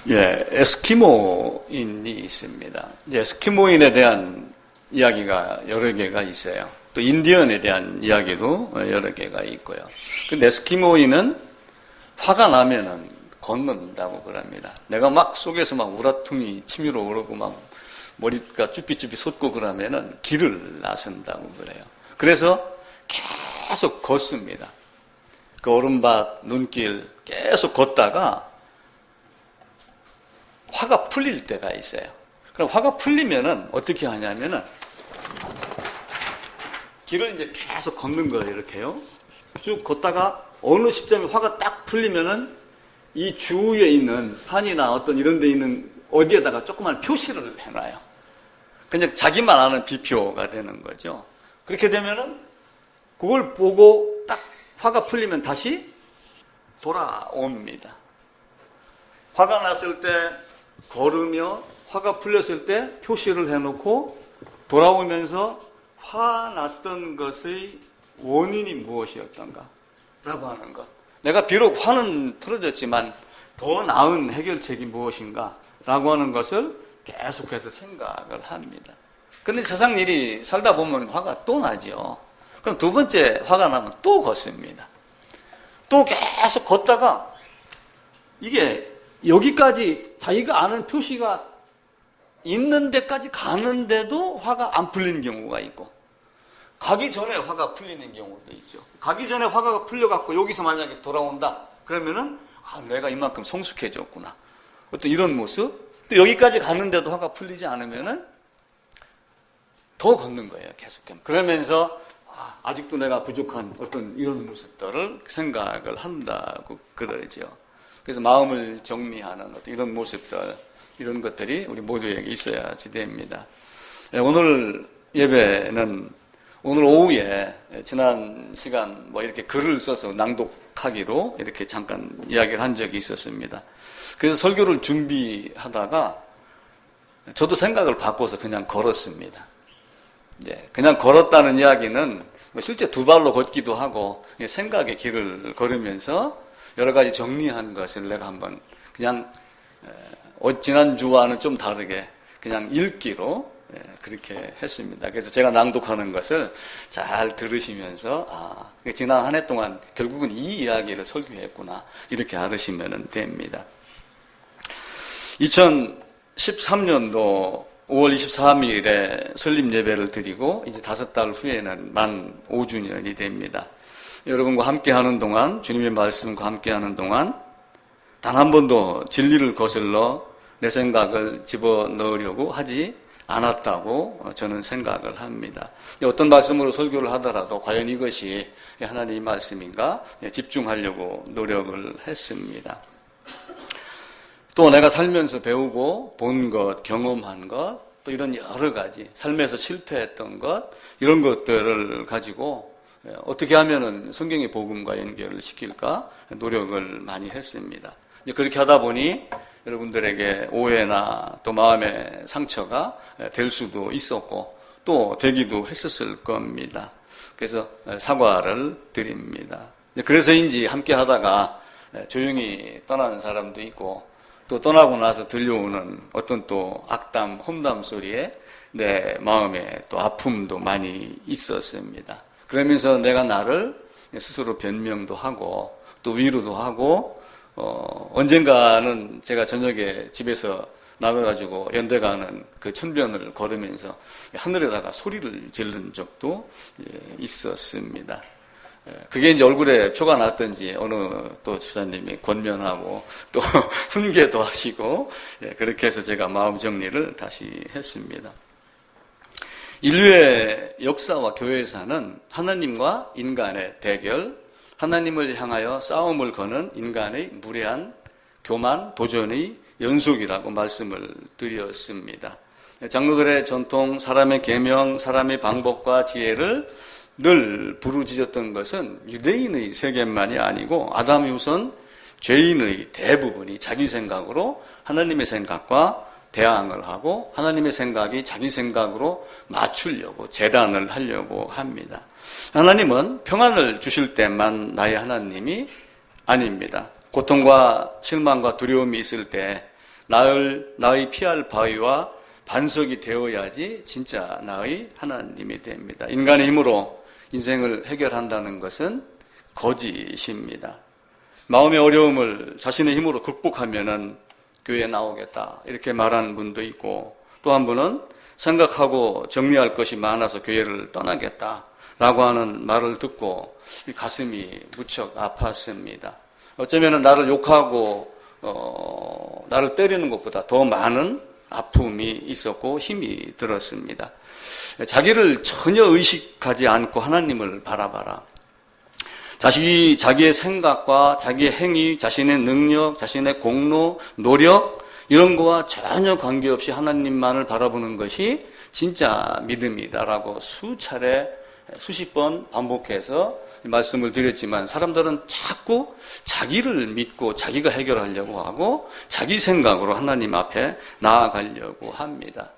예, 에스키모인이 있습니다. 이제 에스키모인에 대한 이야기가 여러 개가 있어요. 또 인디언에 대한 이야기도 여러 개가 있고요. 근데 에스키모인은 화가 나면은 걷는다고 그럽니다. 내가 막 속에서 막 우라통이 치밀어 오르고 막 머리가 쭈삐쭈삐 솟고 그러면은 길을 나선다고 그래요. 그래서 계속 걷습니다. 그 얼음밭, 눈길 계속 걷다가 화가 풀릴 때가 있어요. 그럼 화가 풀리면은 어떻게 하냐면은 길을 이제 계속 걷는 거예요. 이렇게요. 쭉 걷다가 어느 시점에 화가 딱 풀리면은 이 주위에 있는 산이나 어떤 이런 데 있는 어디에다가 조그만 표시를 해놔요. 그냥 자기만 아는 비표가 되는 거죠. 그렇게 되면은 그걸 보고 딱 화가 풀리면 다시 돌아옵니다. 화가 났을 때 걸으며 화가 풀렸을 때 표시를 해놓고 돌아오면서 화났던 것의 원인이 무엇이었던가 라고 하는 것. 내가 비록 화는 풀어졌지만 더 나은 해결책이 무엇인가 라고 하는 것을 계속해서 생각을 합니다. 근데 세상 일이 살다 보면 화가 또 나죠. 그럼 두 번째 화가 나면 또 걷습니다. 또 계속 걷다가 이게 여기까지 자기가 아는 표시가 있는 데까지 가는데도 화가 안 풀리는 경우가 있고, 가기 전에 화가 풀리는 경우도 있죠. 가기 전에 화가 풀려갖고 여기서 만약에 돌아온다 그러면은 내가 이만큼 성숙해졌구나, 어떤 이런 모습. 또 여기까지 가는데도 화가 풀리지 않으면은 더 걷는 거예요. 계속해서. 그러면서 아직도 내가 부족한 어떤 이런 모습들을 생각을 한다고 그러죠. 그래서 마음을 정리하는 어떤 이런 모습들, 이런 것들이 우리 모두에게 있어야지 됩니다. 오늘 예배는 오늘 오후에 지난 시간 이렇게 글을 써서 낭독하기로 이렇게 잠깐 이야기를 한 적이 있었습니다. 그래서 설교를 준비하다가 저도 생각을 바꿔서 그냥 걸었습니다. 그냥 걸었다는 이야기는 실제 두 발로 걷기도 하고 생각의 길을 걸으면서 여러 가지 정리한 것을 내가 한번 그냥 지난주와는 좀 다르게 그냥 읽기로 그렇게 했습니다. 그래서 제가 낭독하는 것을 잘 들으시면서 지난 한 해 동안 결국은 이 이야기를 설교했구나 이렇게 알으시면 됩니다. 2013년도 5월 23일에 설립 예배를 드리고 이제 5달 후에는 만 5주년이 됩니다. 여러분과 함께하는 동안, 주님의 말씀과 함께하는 동안 단 한 번도 진리를 거슬러 내 생각을 집어넣으려고 하지 않았다고 저는 생각을 합니다. 어떤 말씀으로 설교를 하더라도 과연 이것이 하나님의 말씀인가 집중하려고 노력을 했습니다. 또 내가 살면서 배우고 본 것, 경험한 것, 또 이런 여러 가지 삶에서 실패했던 것, 이런 것들을 가지고 어떻게 하면은 성경의 복음과 연결을 시킬까 노력을 많이 했습니다. 이제 그렇게 하다 보니 여러분들에게 오해나 또 마음의 상처가 될 수도 있었고 또 되기도 했었을 겁니다. 그래서 사과를 드립니다. 그래서인지 함께 하다가 조용히 떠나는 사람도 있고 또 떠나고 나서 들려오는 어떤 또 악담, 험담 소리에 내 마음에 또 아픔도 많이 있었습니다. 그러면서 내가 나를 스스로 변명도 하고 또 위로도 하고 언젠가는 제가 저녁에 집에서 나가가지고 연대 가는 그 천변을 걸으면서 하늘에다가 소리를 지른 적도 있었습니다. 그게 이제 얼굴에 표가 났던지 어느 또 집사님이 권면하고 또 훈계도 하시고 그렇게 해서 제가 마음 정리를 다시 했습니다. 인류의 역사와 교회사는 하나님과 인간의 대결, 하나님을 향하여 싸움을 거는 인간의 무례한 교만, 도전의 연속이라고 말씀을 드렸습니다. 장로들의 전통, 사람의 계명, 사람의 방법과 지혜를 늘 부르짖었던 것은 유대인의 세계만이 아니고 아담 이후선 죄인의 대부분이 자기 생각으로 하나님의 생각과 대항을 하고 하나님의 생각이 자기 생각으로 맞추려고 재단을 하려고 합니다. 하나님은 평안을 주실 때만 나의 하나님이 아닙니다. 고통과 실망과 두려움이 있을 때 나의 피할 바위와 반석이 되어야지 진짜 나의 하나님이 됩니다. 인간의 힘으로 인생을 해결한다는 것은 거짓입니다. 마음의 어려움을 자신의 힘으로 극복하면은 교회에 나오겠다 이렇게 말하는 분도 있고, 또 한 분은 생각하고 정리할 것이 많아서 교회를 떠나겠다라고 하는 말을 듣고 가슴이 무척 아팠습니다. 어쩌면 나를 욕하고 나를 때리는 것보다 더 많은 아픔이 있었고 힘이 들었습니다. 자기를 전혀 의식하지 않고 하나님을 바라봐라. 자기의 생각과 자기의 행위, 자신의 능력, 자신의 공로, 노력 이런 거와 전혀 관계없이 하나님만을 바라보는 것이 진짜 믿음이다라고 수십 번 반복해서 말씀을 드렸지만, 사람들은 자꾸 자기를 믿고 자기가 해결하려고 하고 자기 생각으로 하나님 앞에 나아가려고 합니다.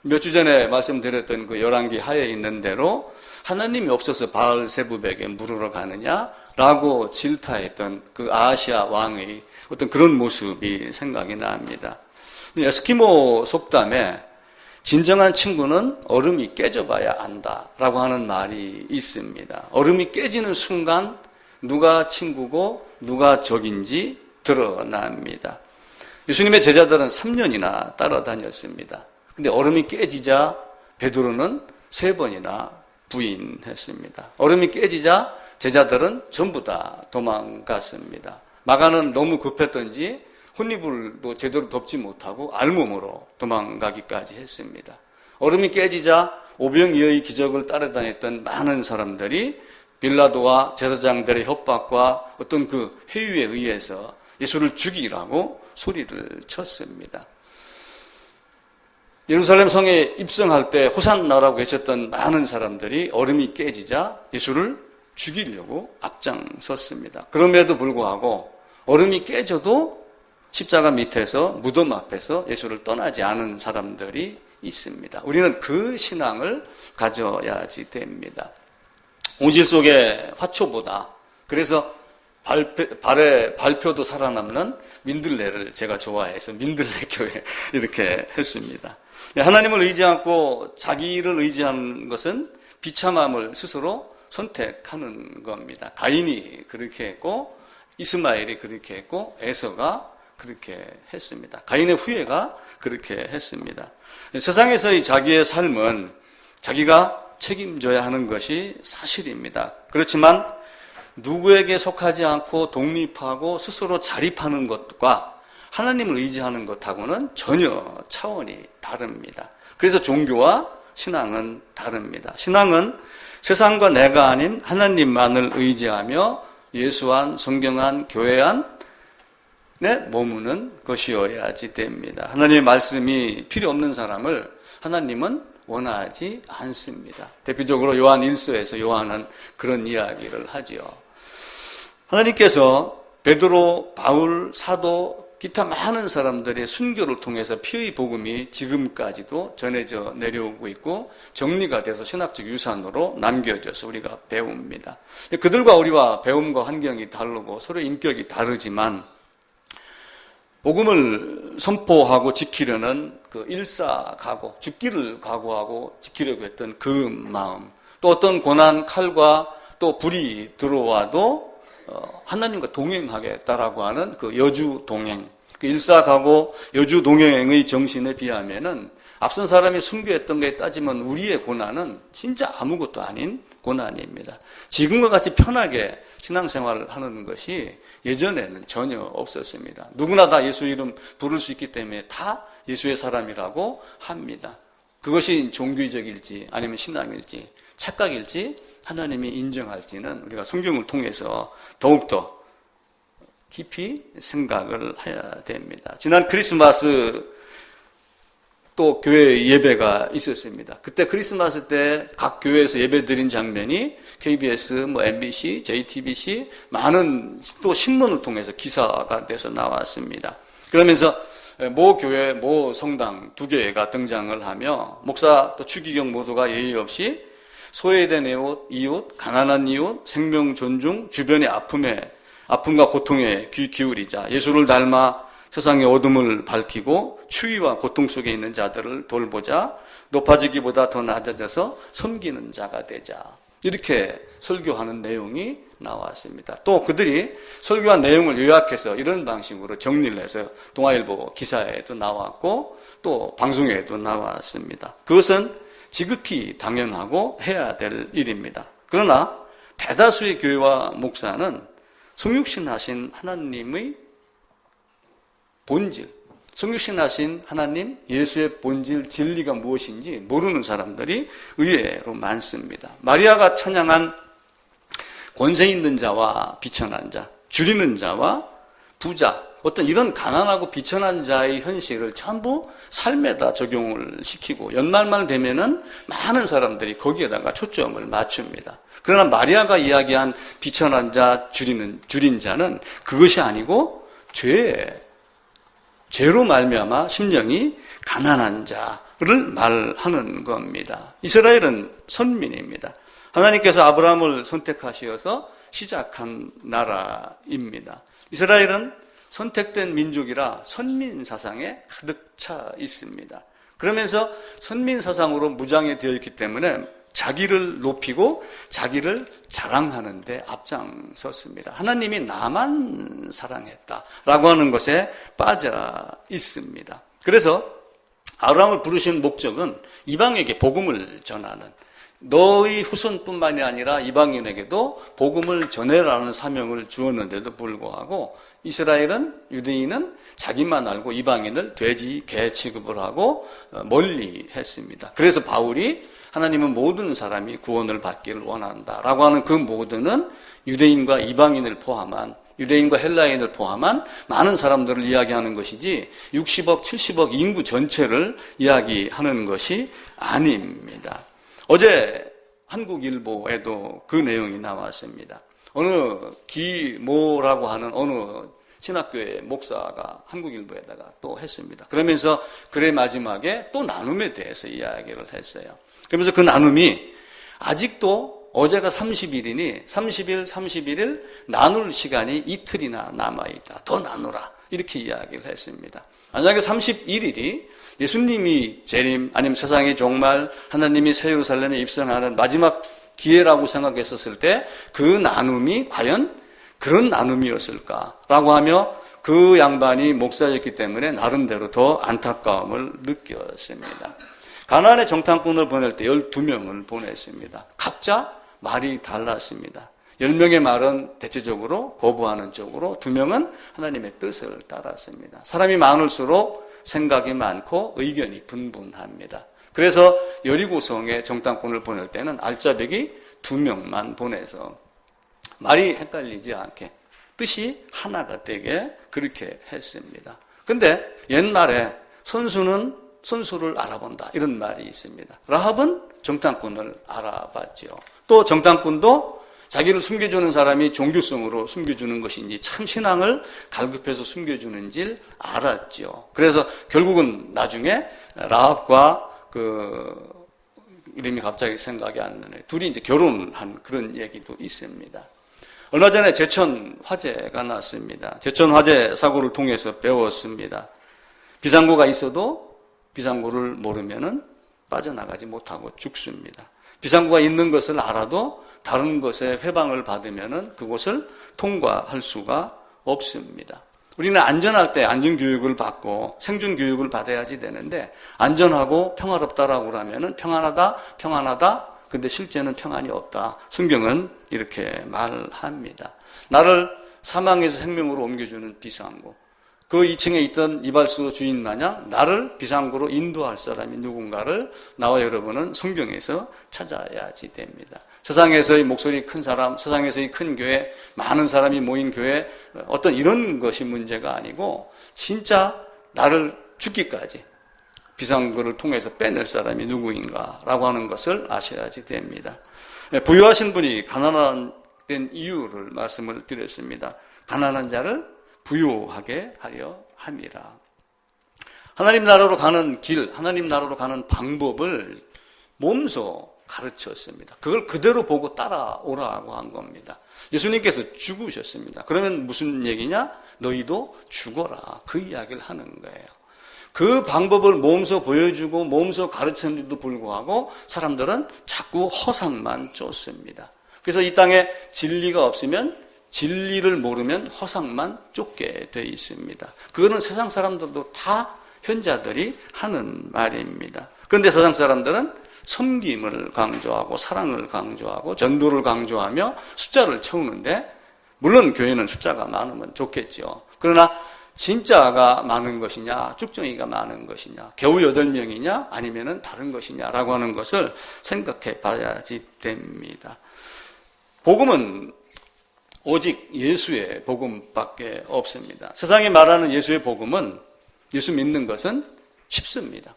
몇 주 전에 말씀드렸던 그 열왕기 하에 있는 대로 하나님이 없어서 바알세붑에게 물으러 가느냐라고 질타했던 그 아하시아 왕의 어떤 그런 모습이 생각이 납니다. 에스키모 속담에 진정한 친구는 얼음이 깨져봐야 안다라고 하는 말이 있습니다. 얼음이 깨지는 순간 누가 친구고 누가 적인지 드러납니다. 예수님의 제자들은 3년이나 따라다녔습니다. 근데 얼음이 깨지자 베드로는 3번이나 부인했습니다. 얼음이 깨지자 제자들은 전부 다 도망갔습니다. 마가는 너무 급했던지 혼이불도 제대로 덮지 못하고 알몸으로 도망가기까지 했습니다. 얼음이 깨지자 오병이어의 기적을 따라다녔던 많은 사람들이 빌라도와 제사장들의 협박과 어떤 그 회유에 의해서 예수를 죽이라고 소리를 쳤습니다. 예루살렘 성에 입성할 때 호산나라고 외쳤던 많은 사람들이 얼음이 깨지자 예수를 죽이려고 앞장섰습니다. 그럼에도 불구하고 얼음이 깨져도 십자가 밑에서 무덤 앞에서 예수를 떠나지 않은 사람들이 있습니다. 우리는 그 신앙을 가져야지 됩니다. 온실 속의 화초보다, 그래서 발표도 살아남는 민들레를 제가 좋아해서 민들레 교회 이렇게 했습니다. 하나님을 의지 않고 자기를 의지하는 것은 비참함을 스스로 선택하는 겁니다. 가인이 그렇게 했고 이스마엘이 그렇게 했고 에서가 그렇게 했습니다. 가인의 후예가 그렇게 했습니다. 세상에서의 자기의 삶은 자기가 책임져야 하는 것이 사실입니다. 그렇지만 누구에게 속하지 않고 독립하고 스스로 자립하는 것과 하나님을 의지하는 것하고는 전혀 차원이 다릅니다. 그래서 종교와 신앙은 다릅니다. 신앙은 세상과 내가 아닌 하나님만을 의지하며 예수 안, 성경 안, 교회 안에 머무는 것이어야지 됩니다. 하나님의 말씀이 필요 없는 사람을 하나님은 원하지 않습니다. 대표적으로 요한 1서에서 요한은 그런 이야기를 하지요. 하나님께서 베드로, 바울, 사도, 기타 많은 사람들의 순교를 통해서 피의 복음이 지금까지도 전해져 내려오고 있고 정리가 돼서 신학적 유산으로 남겨져서 우리가 배웁니다. 그들과 우리와 배움과 환경이 다르고 서로 인격이 다르지만 복음을 선포하고 지키려는 그 일사각오, 죽기를 각오하고 지키려고 했던 그 마음, 또 어떤 고난, 칼과 또 불이 들어와도 하나님과 동행하겠다라고 하는 그 여주 동행, 그 일사각오 여주 동행의 정신에 비하면은 앞선 사람이 순교했던 것에 따지면 우리의 고난은 진짜 아무것도 아닌 고난입니다. 지금과 같이 편하게 신앙생활을 하는 것이 예전에는 전혀 없었습니다. 누구나 다 예수 이름 부를 수 있기 때문에 다 예수의 사람이라고 합니다. 그것이 종교적일지 아니면 신앙일지 착각일지 하나님이 인정할지는 우리가 성경을 통해서 더욱더 깊이 생각을 해야 됩니다. 지난 크리스마스 또 교회 예배가 있었습니다. 그때 크리스마스 때 각 교회에서 예배 드린 장면이 KBS, MBC, JTBC 많은 또 신문을 통해서 기사가 돼서 나왔습니다. 그러면서 모 교회, 모 성당 2개가 등장을 하며 목사 또 추기경 모두가 예의 없이 소외된 이웃, 가난한 이웃, 생명 존중, 주변의 아픔과 고통에 귀 기울이자 예수를 닮아 세상의 어둠을 밝히고 추위와 고통 속에 있는 자들을 돌보자. 높아지기보다 더 낮아져서 섬기는 자가 되자. 이렇게 설교하는 내용이 나왔습니다. 또 그들이 설교한 내용을 요약해서 이런 방식으로 정리를 해서 동아일보 기사에도 나왔고 또 방송에도 나왔습니다. 그것은 지극히 당연하고 해야 될 일입니다. 그러나 대다수의 교회와 목사는 성육신하신 하나님의 본질, 성육신하신 하나님 예수의 본질 진리가 무엇인지 모르는 사람들이 의외로 많습니다. 마리아가 찬양한 권세 있는 자와 비천한 자, 줄이는 자와 부자, 어떤 이런 가난하고 비천한 자의 현실을 전부 삶에다 적용을 시키고 연말만 되면은 많은 사람들이 거기에다가 초점을 맞춥니다. 그러나 마리아가 이야기한 비천한 자, 줄인 자는 그것이 아니고 죄로 말미암아 심령이 가난한 자를 말하는 겁니다. 이스라엘은 선민입니다. 하나님께서 아브라함을 선택하셔서 시작한 나라입니다. 이스라엘은 선택된 민족이라 선민 사상에 가득 차 있습니다. 그러면서 선민 사상으로 무장이 되어 있기 때문에 자기를 높이고 자기를 자랑하는 데 앞장섰습니다. 하나님이 나만 사랑했다라고 하는 것에 빠져 있습니다. 그래서 아브라함을 부르신 목적은 이방에게 복음을 전하는, 너의 후손뿐만이 아니라 이방인에게도 복음을 전해라는 사명을 주었는데도 불구하고 이스라엘은, 유대인은 자기만 알고 이방인을 돼지, 개 취급을 하고 멀리 했습니다. 그래서 바울이 하나님은 모든 사람이 구원을 받기를 원한다라고 하는 그 모든은 유대인과 이방인을 포함한, 유대인과 헬라인을 포함한 많은 사람들을 이야기하는 것이지 60억, 70억 인구 전체를 이야기하는 것이 아닙니다. 어제 한국일보에도 그 내용이 나왔습니다. 어느 기모라고 하는 어느 신학교의 목사가 한국일보에다가 또 했습니다. 그러면서 글의 마지막에 또 나눔에 대해서 이야기를 했어요. 그러면서 그 나눔이 아직도 어제가 30일이니 30일, 31일 나눌 시간이 이틀이나 남아있다. 더 나누라. 이렇게 이야기를 했습니다. 만약에 31일이 예수님이 재림 아니면 세상의 종말, 하나님이 새 예루살렘에 입성하는 마지막 기회라고 생각했었을 때 그 나눔이 과연 그런 나눔이었을까라고 하며 그 양반이 목사였기 때문에 나름대로 더 안타까움을 느꼈습니다. 가나안에 정탐꾼을 보낼 때 12명을 보냈습니다. 각자 말이 달랐습니다. 10명의 말은 대체적으로 거부하는 쪽으로, 2명은 하나님의 뜻을 따랐습니다. 사람이 많을수록 생각이 많고 의견이 분분합니다. 그래서 여리고성에 정탐꾼을 보낼 때는 알짜배기 2명만 보내서 말이 헷갈리지 않게 뜻이 하나가 되게 그렇게 했습니다. 근데 옛날에 선수를 알아본다 이런 말이 있습니다. 라합은 정탐꾼을 알아봤죠. 또 정탐꾼도 자기를 숨겨주는 사람이 종교성으로 숨겨주는 것인지 참 신앙을 갈급해서 숨겨주는지를 알았죠. 그래서 결국은 나중에 라합과 이름이 갑자기 생각이 안 나네. 둘이 이제 결혼한 그런 얘기도 있습니다. 얼마 전에 제천 화재가 났습니다. 제천 화재 사고를 통해서 배웠습니다. 비상구가 있어도 비상구를 모르면은 빠져나가지 못하고 죽습니다. 비상구가 있는 것을 알아도 다른 것에 회방을 받으면은 그곳을 통과할 수가 없습니다. 우리는 안전할 때 안전교육을 받고 생존교육을 받아야지 되는데 안전하고 평화롭다라고 하면은 평안하다. 근데 실제는 평안이 없다. 성경은 이렇게 말합니다. 나를 사망에서 생명으로 옮겨주는 비상구. 그 2층에 있던 이발소 주인 마냥 나를 비상구로 인도할 사람이 누군가를 나와 여러분은 성경에서 찾아야지 됩니다. 세상에서의 목소리 큰 사람, 세상에서의 큰 교회, 많은 사람이 모인 교회, 어떤 이런 것이 문제가 아니고 진짜 나를 죽기까지 비상구를 통해서 빼낼 사람이 누구인가라고 하는 것을 아셔야지 됩니다. 부유하신 분이 가난한 이유를 말씀을 드렸습니다. 가난한 자를 부유하게 하려 함이라. 하나님 나라로 가는 길, 하나님 나라로 가는 방법을 몸소 가르쳤습니다. 그걸 그대로 보고 따라오라고 한 겁니다. 예수님께서 죽으셨습니다. 그러면 무슨 얘기냐? 너희도 죽어라. 그 이야기를 하는 거예요. 그 방법을 몸소 보여주고 몸소 가르쳤는데도 불구하고 사람들은 자꾸 허상만 쫓습니다. 그래서 이 땅에 진리가 없으면 진리를 모르면 허상만 쫓게 돼 있습니다. 그거는 세상 사람들도 다 현자들이 하는 말입니다. 그런데 세상 사람들은 섬김을 강조하고 사랑을 강조하고 전도를 강조하며 숫자를 채우는데, 물론 교회는 숫자가 많으면 좋겠죠. 그러나 진짜가 많은 것이냐, 쭉정이가 많은 것이냐, 겨우 8명이냐, 아니면은 다른 것이냐라고 하는 것을 생각해 봐야지 됩니다. 복음은 오직 예수의 복음밖에 없습니다. 세상이 말하는 예수의 복음은, 예수 믿는 것은 쉽습니다.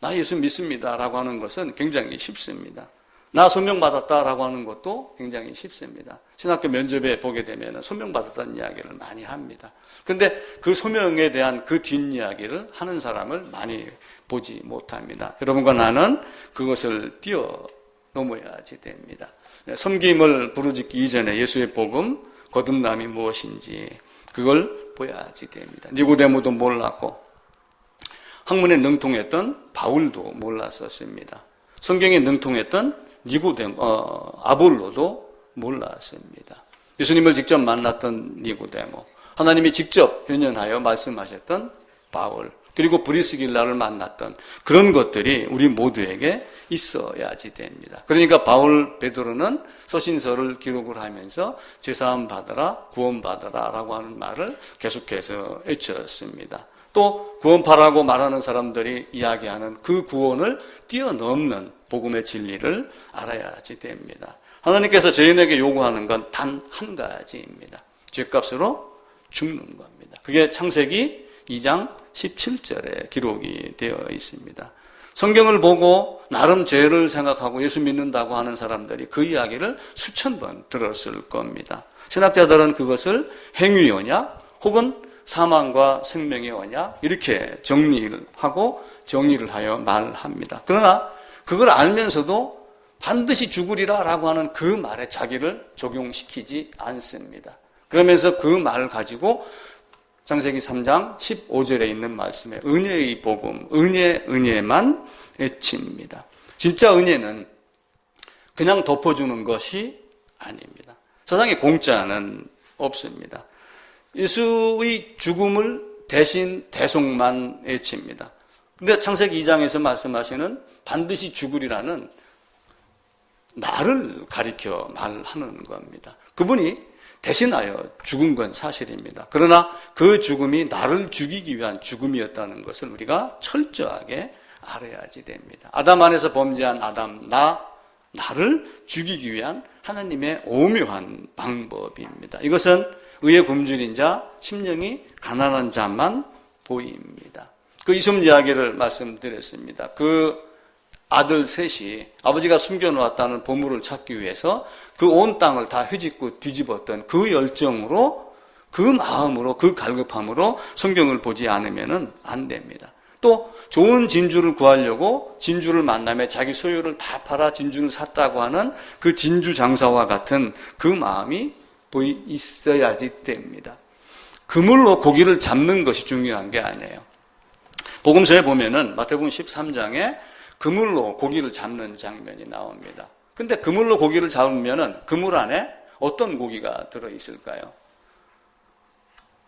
나 예수 믿습니다 라고 하는 것은 굉장히 쉽습니다. 나 소명받았다라고 하는 것도 굉장히 쉽습니다. 신학교 면접에 보게 되면 소명받았다는 이야기를 많이 합니다. 그런데 그 소명에 대한 그 뒷이야기를 하는 사람을 많이 보지 못합니다. 여러분과 나는 그것을 뛰어넘어야지 됩니다. 섬김을 부르짖기 이전에 예수의 복음, 거듭남이 무엇인지 그걸 보야지 됩니다. 니고데모도 몰랐고 학문에 능통했던 바울도 몰랐었습니다. 성경에 능통했던 아볼로도 몰랐습니다. 예수님을 직접 만났던 니고데모, 하나님이 직접 현현하여 말씀하셨던 바울, 그리고 브리스길라를 만났던 그런 것들이 우리 모두에게 있어야지 됩니다. 그러니까 바울 베드로는 서신서를 기록을 하면서 죄사함 받으라, 구원 받으라 라고 하는 말을 계속해서 외쳤습니다. 또 구원파라고 말하는 사람들이 이야기하는 그 구원을 뛰어넘는 복음의 진리를 알아야지 됩니다. 하나님께서 저희에게 요구하는 건 단 한 가지입니다. 죄값으로 죽는 겁니다. 그게 창세기 2장 17절에 기록이 되어 있습니다. 성경을 보고 나름 죄를 생각하고 예수 믿는다고 하는 사람들이 그 이야기를 수천 번 들었을 겁니다. 신학자들은 그것을 행위 언약 혹은 사망과 생명의 언약 이렇게 정리를 하고 정의를 하여 말합니다. 그러나 그걸 알면서도 반드시 죽으리라 라고 하는 그 말에 자기를 적용시키지 않습니다. 그러면서 그 말을 가지고 창세기 3장 15절에 있는 말씀에 은혜의 복음, 은혜만 외칩니다. 진짜 은혜는 그냥 덮어주는 것이 아닙니다. 세상에 공짜는 없습니다. 예수의 죽음을 대신 대속만 외칩니다. 근데 창세기 2장에서 말씀하시는 반드시 죽으리라는 나를 가리켜 말하는 겁니다. 그분이 대신하여 죽은 건 사실입니다. 그러나 그 죽음이 나를 죽이기 위한 죽음이었다는 것을 우리가 철저하게 알아야지 됩니다. 아담 안에서 범죄한 아담, 나를 죽이기 위한 하나님의 오묘한 방법입니다. 이것은 의에 굶주린 자, 심령이 가난한 자만 보입니다. 그 이숨 이야기를 말씀드렸습니다. 그 아들 셋이 아버지가 숨겨놓았다는 보물을 찾기 위해서 그 온 땅을 다 헤집고 뒤집었던 그 열정으로, 그 마음으로, 그 갈급함으로 성경을 보지 않으면 안 됩니다. 또 좋은 진주를 구하려고 진주를 만나며 자기 소유를 다 팔아 진주를 샀다고 하는 그 진주 장사와 같은 그 마음이 있어야지 됩니다. 그물로 고기를 잡는 것이 중요한 게 아니에요. 복음서에 보면은 마태복음 13장에 그물로 고기를 잡는 장면이 나옵니다. 근데 그물로 고기를 잡으면은 그물 안에 어떤 고기가 들어있을까요?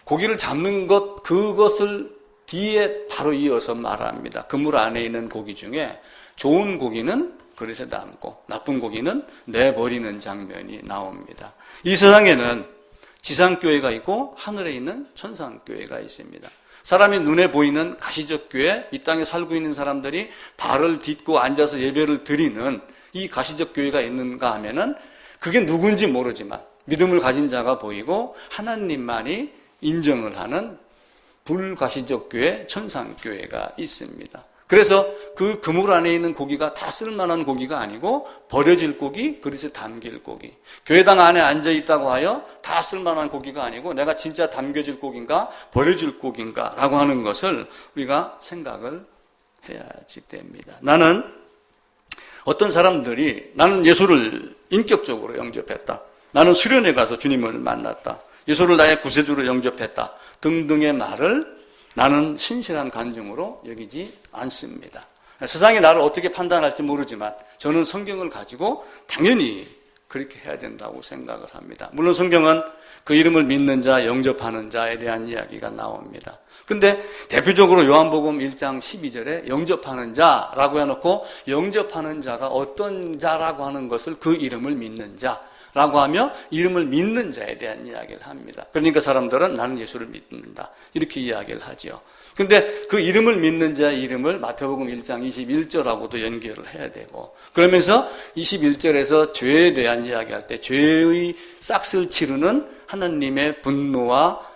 고기를 잡는 것, 그것을 뒤에 바로 이어서 말합니다. 그물 안에 있는 고기 중에 좋은 고기는 그릇에 담고 나쁜 고기는 내버리는 장면이 나옵니다. 이 세상에는 지상교회가 있고 하늘에 있는 천상교회가 있습니다. 사람이 눈에 보이는 가시적 교회, 이 땅에 살고 있는 사람들이 발을 딛고 앉아서 예배를 드리는 이 가시적 교회가 있는가 하면은 그게 누군지 모르지만 믿음을 가진 자가 보이고 하나님만이 인정을 하는 불가시적 교회, 천상교회가 있습니다. 그래서 그 그물 안에 있는 고기가 다 쓸만한 고기가 아니고 버려질 고기, 그릇에 담길 고기. 교회당 안에 앉아있다고 하여 다 쓸만한 고기가 아니고 내가 진짜 담겨질 고기인가 버려질 고기인가 라고 하는 것을 우리가 생각을 해야지 됩니다. 나는 어떤 사람들이 나는 예수를 인격적으로 영접했다. 나는 수련회 가서 주님을 만났다. 예수를 나의 구세주로 영접했다. 등등의 말을 나는 신실한 간증으로 여기지 않습니다. 세상이 나를 어떻게 판단할지 모르지만 저는 성경을 가지고 당연히 그렇게 해야 된다고 생각을 합니다. 물론 성경은 그 이름을 믿는 자, 영접하는 자에 대한 이야기가 나옵니다. 근데 대표적으로 요한복음 1장 12절에 영접하는 자라고 해놓고 영접하는 자가 어떤 자라고 하는 것을 그 이름을 믿는 자라고 하며 이름을 믿는 자에 대한 이야기를 합니다. 그러니까 사람들은 나는 예수를 믿는다 이렇게 이야기를 하죠. 근데 그 이름을 믿는 자의 이름을 마태복음 1장 21절하고도 연결을 해야 되고 그러면서 21절에서 죄에 대한 이야기할 때 죄의 싹을 치르는 하나님의 분노와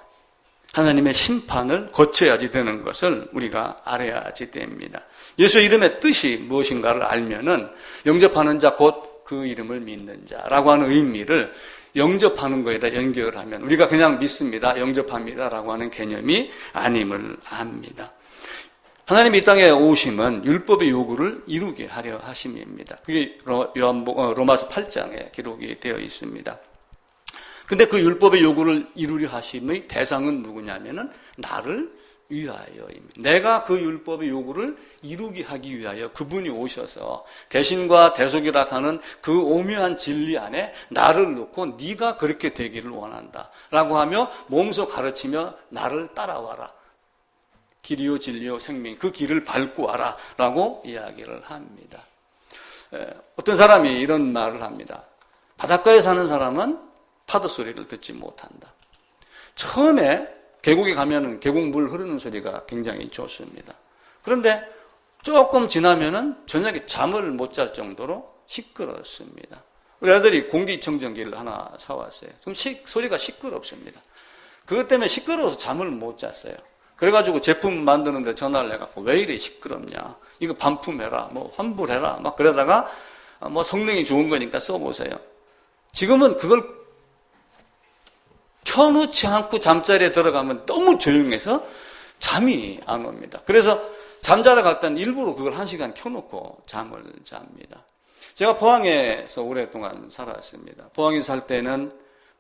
하나님의 심판을 거쳐야지 되는 것을 우리가 알아야지 됩니다. 예수의 이름의 뜻이 무엇인가를 알면은 영접하는 자 곧 그 이름을 믿는 자라고 하는 의미를 영접하는 거에다 연결하면 우리가 그냥 믿습니다, 영접합니다라고 하는 개념이 아님을 압니다. 하나님이 이 땅에 오심은 율법의 요구를 이루게 하려 하심입니다. 그게 로마서 8장에 기록이 되어 있습니다. 근데 그 율법의 요구를 이루려 하심의 대상은 누구냐면은 나를 위하여입니다. 내가 그 율법의 요구를 이루게 하기 위하여 그분이 오셔서 대신과 대속이라 하는 그 오묘한 진리 안에 나를 놓고 네가 그렇게 되기를 원한다 라고 하며 몸소 가르치며 나를 따라와라. 길이요 진리요 생명 그 길을 밟고 와라 라고 이야기를 합니다. 어떤 사람이 이런 말을 합니다. 바닷가에 사는 사람은 파도 소리를 듣지 못한다. 처음에 계곡에 가면은 계곡 물 흐르는 소리가 굉장히 좋습니다. 그런데 조금 지나면은 저녁에 잠을 못 잘 정도로 시끄럽습니다. 우리 아들이 공기청정기를 하나 사왔어요. 좀 소리가 시끄럽습니다. 그것 때문에 시끄러워서 잠을 못 잤어요. 그래가지고 제품 만드는데 전화를 해갖고 왜 이래 시끄럽냐. 이거 반품해라. 뭐 환불해라. 막 그러다가 뭐 성능이 좋은 거니까 써보세요. 지금은 그걸 켜놓지 않고 잠자리에 들어가면 너무 조용해서 잠이 안 옵니다. 그래서 잠자러 갈 때는 일부러 그걸 1시간 켜놓고 잠을 잡니다. 제가 포항에서 오랫동안 살았습니다. 포항에 살 때는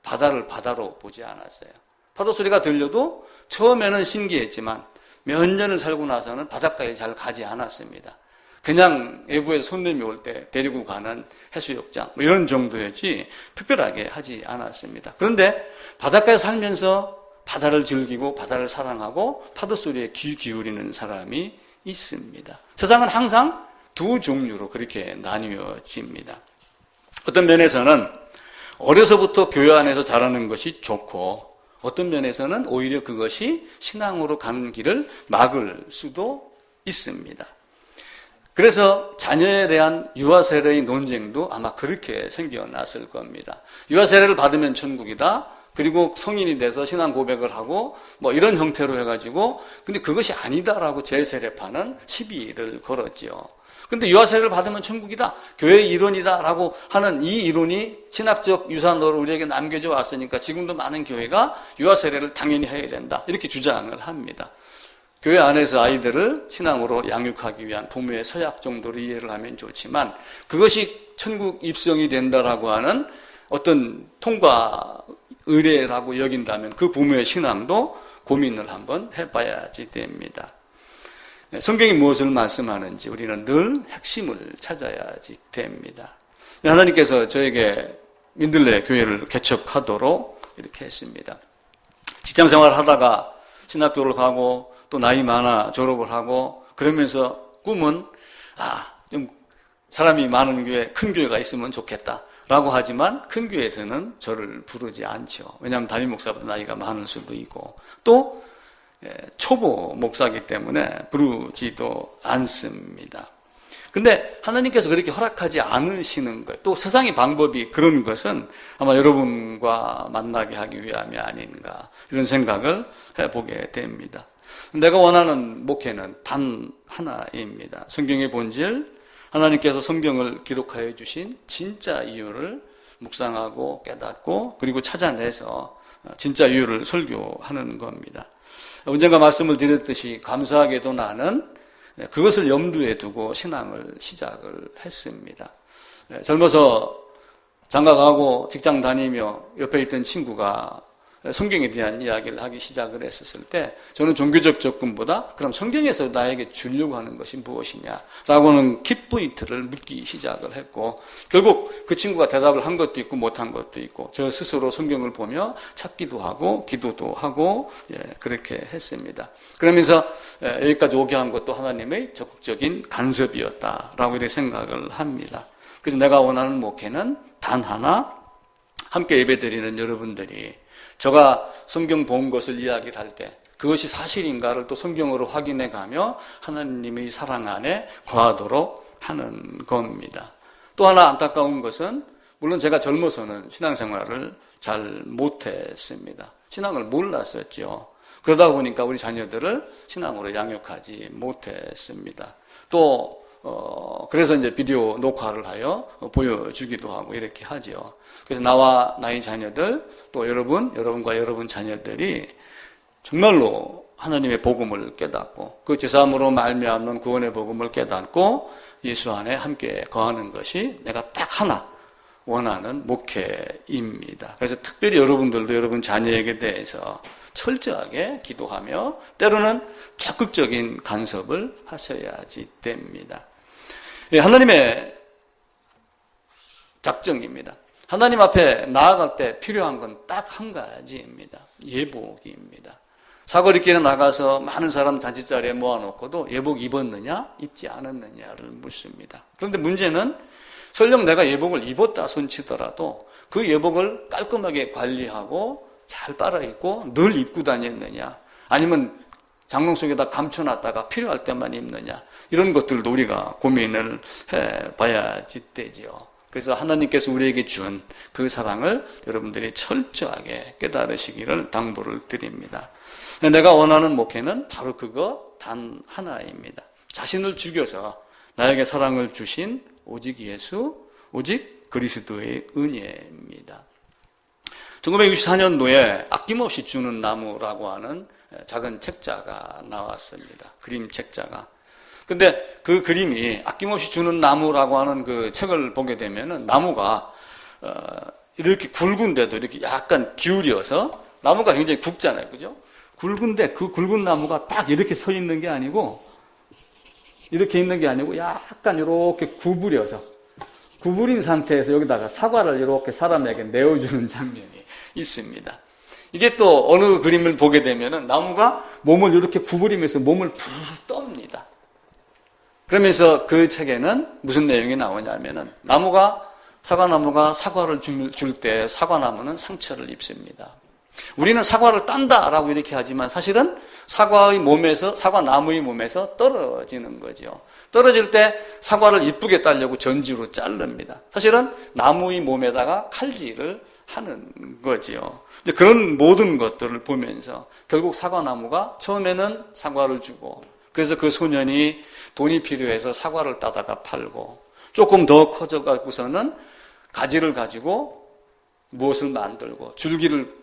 바다를 바다로 보지 않았어요. 파도 소리가 들려도 처음에는 신기했지만 몇 년을 살고 나서는 바닷가에 잘 가지 않았습니다. 그냥 외부에서 손님이 올 때 데리고 가는 해수욕장 뭐 이런 정도였지 특별하게 하지 않았습니다. 그런데 바닷가에 살면서 바다를 즐기고 바다를 사랑하고 파도 소리에 귀 기울이는 사람이 있습니다. 세상은 항상 두 종류로 그렇게 나뉘어집니다. 어떤 면에서는 어려서부터 교회 안에서 자라는 것이 좋고 어떤 면에서는 오히려 그것이 신앙으로 가는 길을 막을 수도 있습니다. 그래서 자녀에 대한 유아 세례의 논쟁도 아마 그렇게 생겨났을 겁니다. 유아 세례를 받으면 천국이다. 그리고 성인이 돼서 신앙 고백을 하고 뭐 이런 형태로 해가지고 근데 그것이 아니다라고 재세례파는 시비를 걸었죠. 근데 유아 세례를 받으면 천국이다. 교회의 이론이다라고 하는 이 이론이 신학적 유산으로 우리에게 남겨져 왔으니까 지금도 많은 교회가 유아 세례를 당연히 해야 된다. 이렇게 주장을 합니다. 교회 안에서 아이들을 신앙으로 양육하기 위한 부모의 서약 정도로 이해를 하면 좋지만 그것이 천국 입성이 된다라고 하는 어떤 통과 의례라고 여긴다면 그 부모의 신앙도 고민을 한번 해봐야지 됩니다. 성경이 무엇을 말씀하는지 우리는 늘 핵심을 찾아야지 됩니다. 하나님께서 저에게 민들레 교회를 개척하도록 이렇게 했습니다. 직장생활을 하다가 신학교를 가고 또 나이 많아 졸업을 하고 그러면서 꿈은 좀 사람이 많은 교회, 큰 교회가 있으면 좋겠다라고 하지만 큰 교회에서는 저를 부르지 않죠. 왜냐하면 담임 목사보다 나이가 많을 수도 있고 또 초보 목사이기 때문에 부르지도 않습니다. 근데 하나님께서 그렇게 허락하지 않으시는 거예요. 또 세상의 방법이 그런 것은 아마 여러분과 만나게 하기 위함이 아닌가 이런 생각을 해보게 됩니다. 내가 원하는 목회는 단 하나입니다. 성경의 본질, 하나님께서 성경을 기록하여 주신 진짜 이유를 묵상하고 깨닫고 그리고 찾아내서 진짜 이유를 설교하는 겁니다. 언젠가 말씀을 드렸듯이 감사하게도 나는 그것을 염두에 두고 신앙을 시작을 했습니다. 젊어서 장가 가고 직장 다니며 옆에 있던 친구가 성경에 대한 이야기를 하기 시작을 했었을 때 저는 종교적 접근보다 그럼 성경에서 나에게 주려고 하는 것이 무엇이냐라고는 킥포인트를 묻기 시작을 했고 결국 그 친구가 대답을 한 것도 있고 못한 것도 있고 저 스스로 성경을 보며 찾기도 하고 기도도 하고 그렇게 했습니다. 그러면서 여기까지 오게 한 것도 하나님의 적극적인 간섭이었다라고 이렇게 생각을 합니다. 그래서 내가 원하는 목회는 단 하나, 함께 예배드리는 여러분들이 제가 성경 본 것을 이야기를 할 때 그것이 사실인가를 또 성경으로 확인해 가며 하나님의 사랑 안에 거하도록 하는 겁니다. 또 하나 안타까운 것은 물론 제가 젊어서는 신앙생활을 잘 못했습니다. 신앙을 몰랐었죠. 그러다 보니까 우리 자녀들을 신앙으로 양육하지 못했습니다. 또 그래서 이제 비디오 녹화를 하여 보여주기도 하고 이렇게 하죠. 그래서 나와 나의 자녀들, 또 여러분과 여러분 자녀들이 정말로 하나님의 복음을 깨닫고 그 제사함으로 말미암는 구원의 복음을 깨닫고 예수 안에 함께 거하는 것이 내가 딱 하나 원하는 목회입니다. 그래서 특별히 여러분들도 여러분 자녀에게 대해서 철저하게 기도하며 때로는 적극적인 간섭을 하셔야지 됩니다. 하나님의 작정입니다. 하나님 앞에 나아갈 때 필요한 건 딱 한 가지입니다. 예복입니다. 사거리길에 나가서 많은 사람 잔치자리에 모아놓고도 예복 입었느냐 입지 않았느냐를 묻습니다. 그런데 문제는 설령 내가 예복을 입었다 손치더라도 그 예복을 깔끔하게 관리하고 잘 빨아입고 늘 입고 다녔느냐 아니면 장롱 속에다 감춰놨다가 필요할 때만 입느냐 이런 것들도 우리가 고민을 해봐야지 되죠. 그래서 하나님께서 우리에게 준 그 사랑을 여러분들이 철저하게 깨달으시기를 당부를 드립니다. 내가 원하는 목회는 바로 그거 단 하나입니다. 자신을 죽여서 나에게 사랑을 주신 오직 예수, 오직 그리스도의 은혜입니다. 1964년도에 아낌없이 주는 나무라고 하는 작은 책자가 나왔습니다. 그림 책자가. 근데 그 그림이 아낌없이 주는 나무라고 하는 그 책을 보게 되면은 나무가 이렇게 굵은데도 이렇게 약간 기울여서 나무가 굉장히 굵잖아요. 그죠? 굵은데 그 굵은 나무가 딱 이렇게 서 있는 게 아니고 이렇게 있는 게 아니고 약간 이렇게 구부린 상태에서 여기다가 사과를 이렇게 사람에게 내어주는 장면이 있습니다. 이게 또 어느 그림을 보게 되면은 나무가 몸을 이렇게 구부리면서 몸을 푹 떱니다. 그러면서 그 책에는 무슨 내용이 나오냐면은 사과나무가 사과를 줄 때 사과나무는 상처를 입습니다. 우리는 사과를 딴다라고 이렇게 하지만 사실은 사과나무의 몸에서 떨어지는 거죠. 떨어질 때 사과를 이쁘게 따려고 전지로 자릅니다. 사실은 나무의 몸에다가 칼질을 하는 거지요. 이제 그런 모든 것들을 보면서 결국 사과나무가 처음에는 사과를 주고 그래서 그 소년이 돈이 필요해서 사과를 따다가 팔고 조금 더 커져가고서는 가지를 가지고 무엇을 만들고 줄기를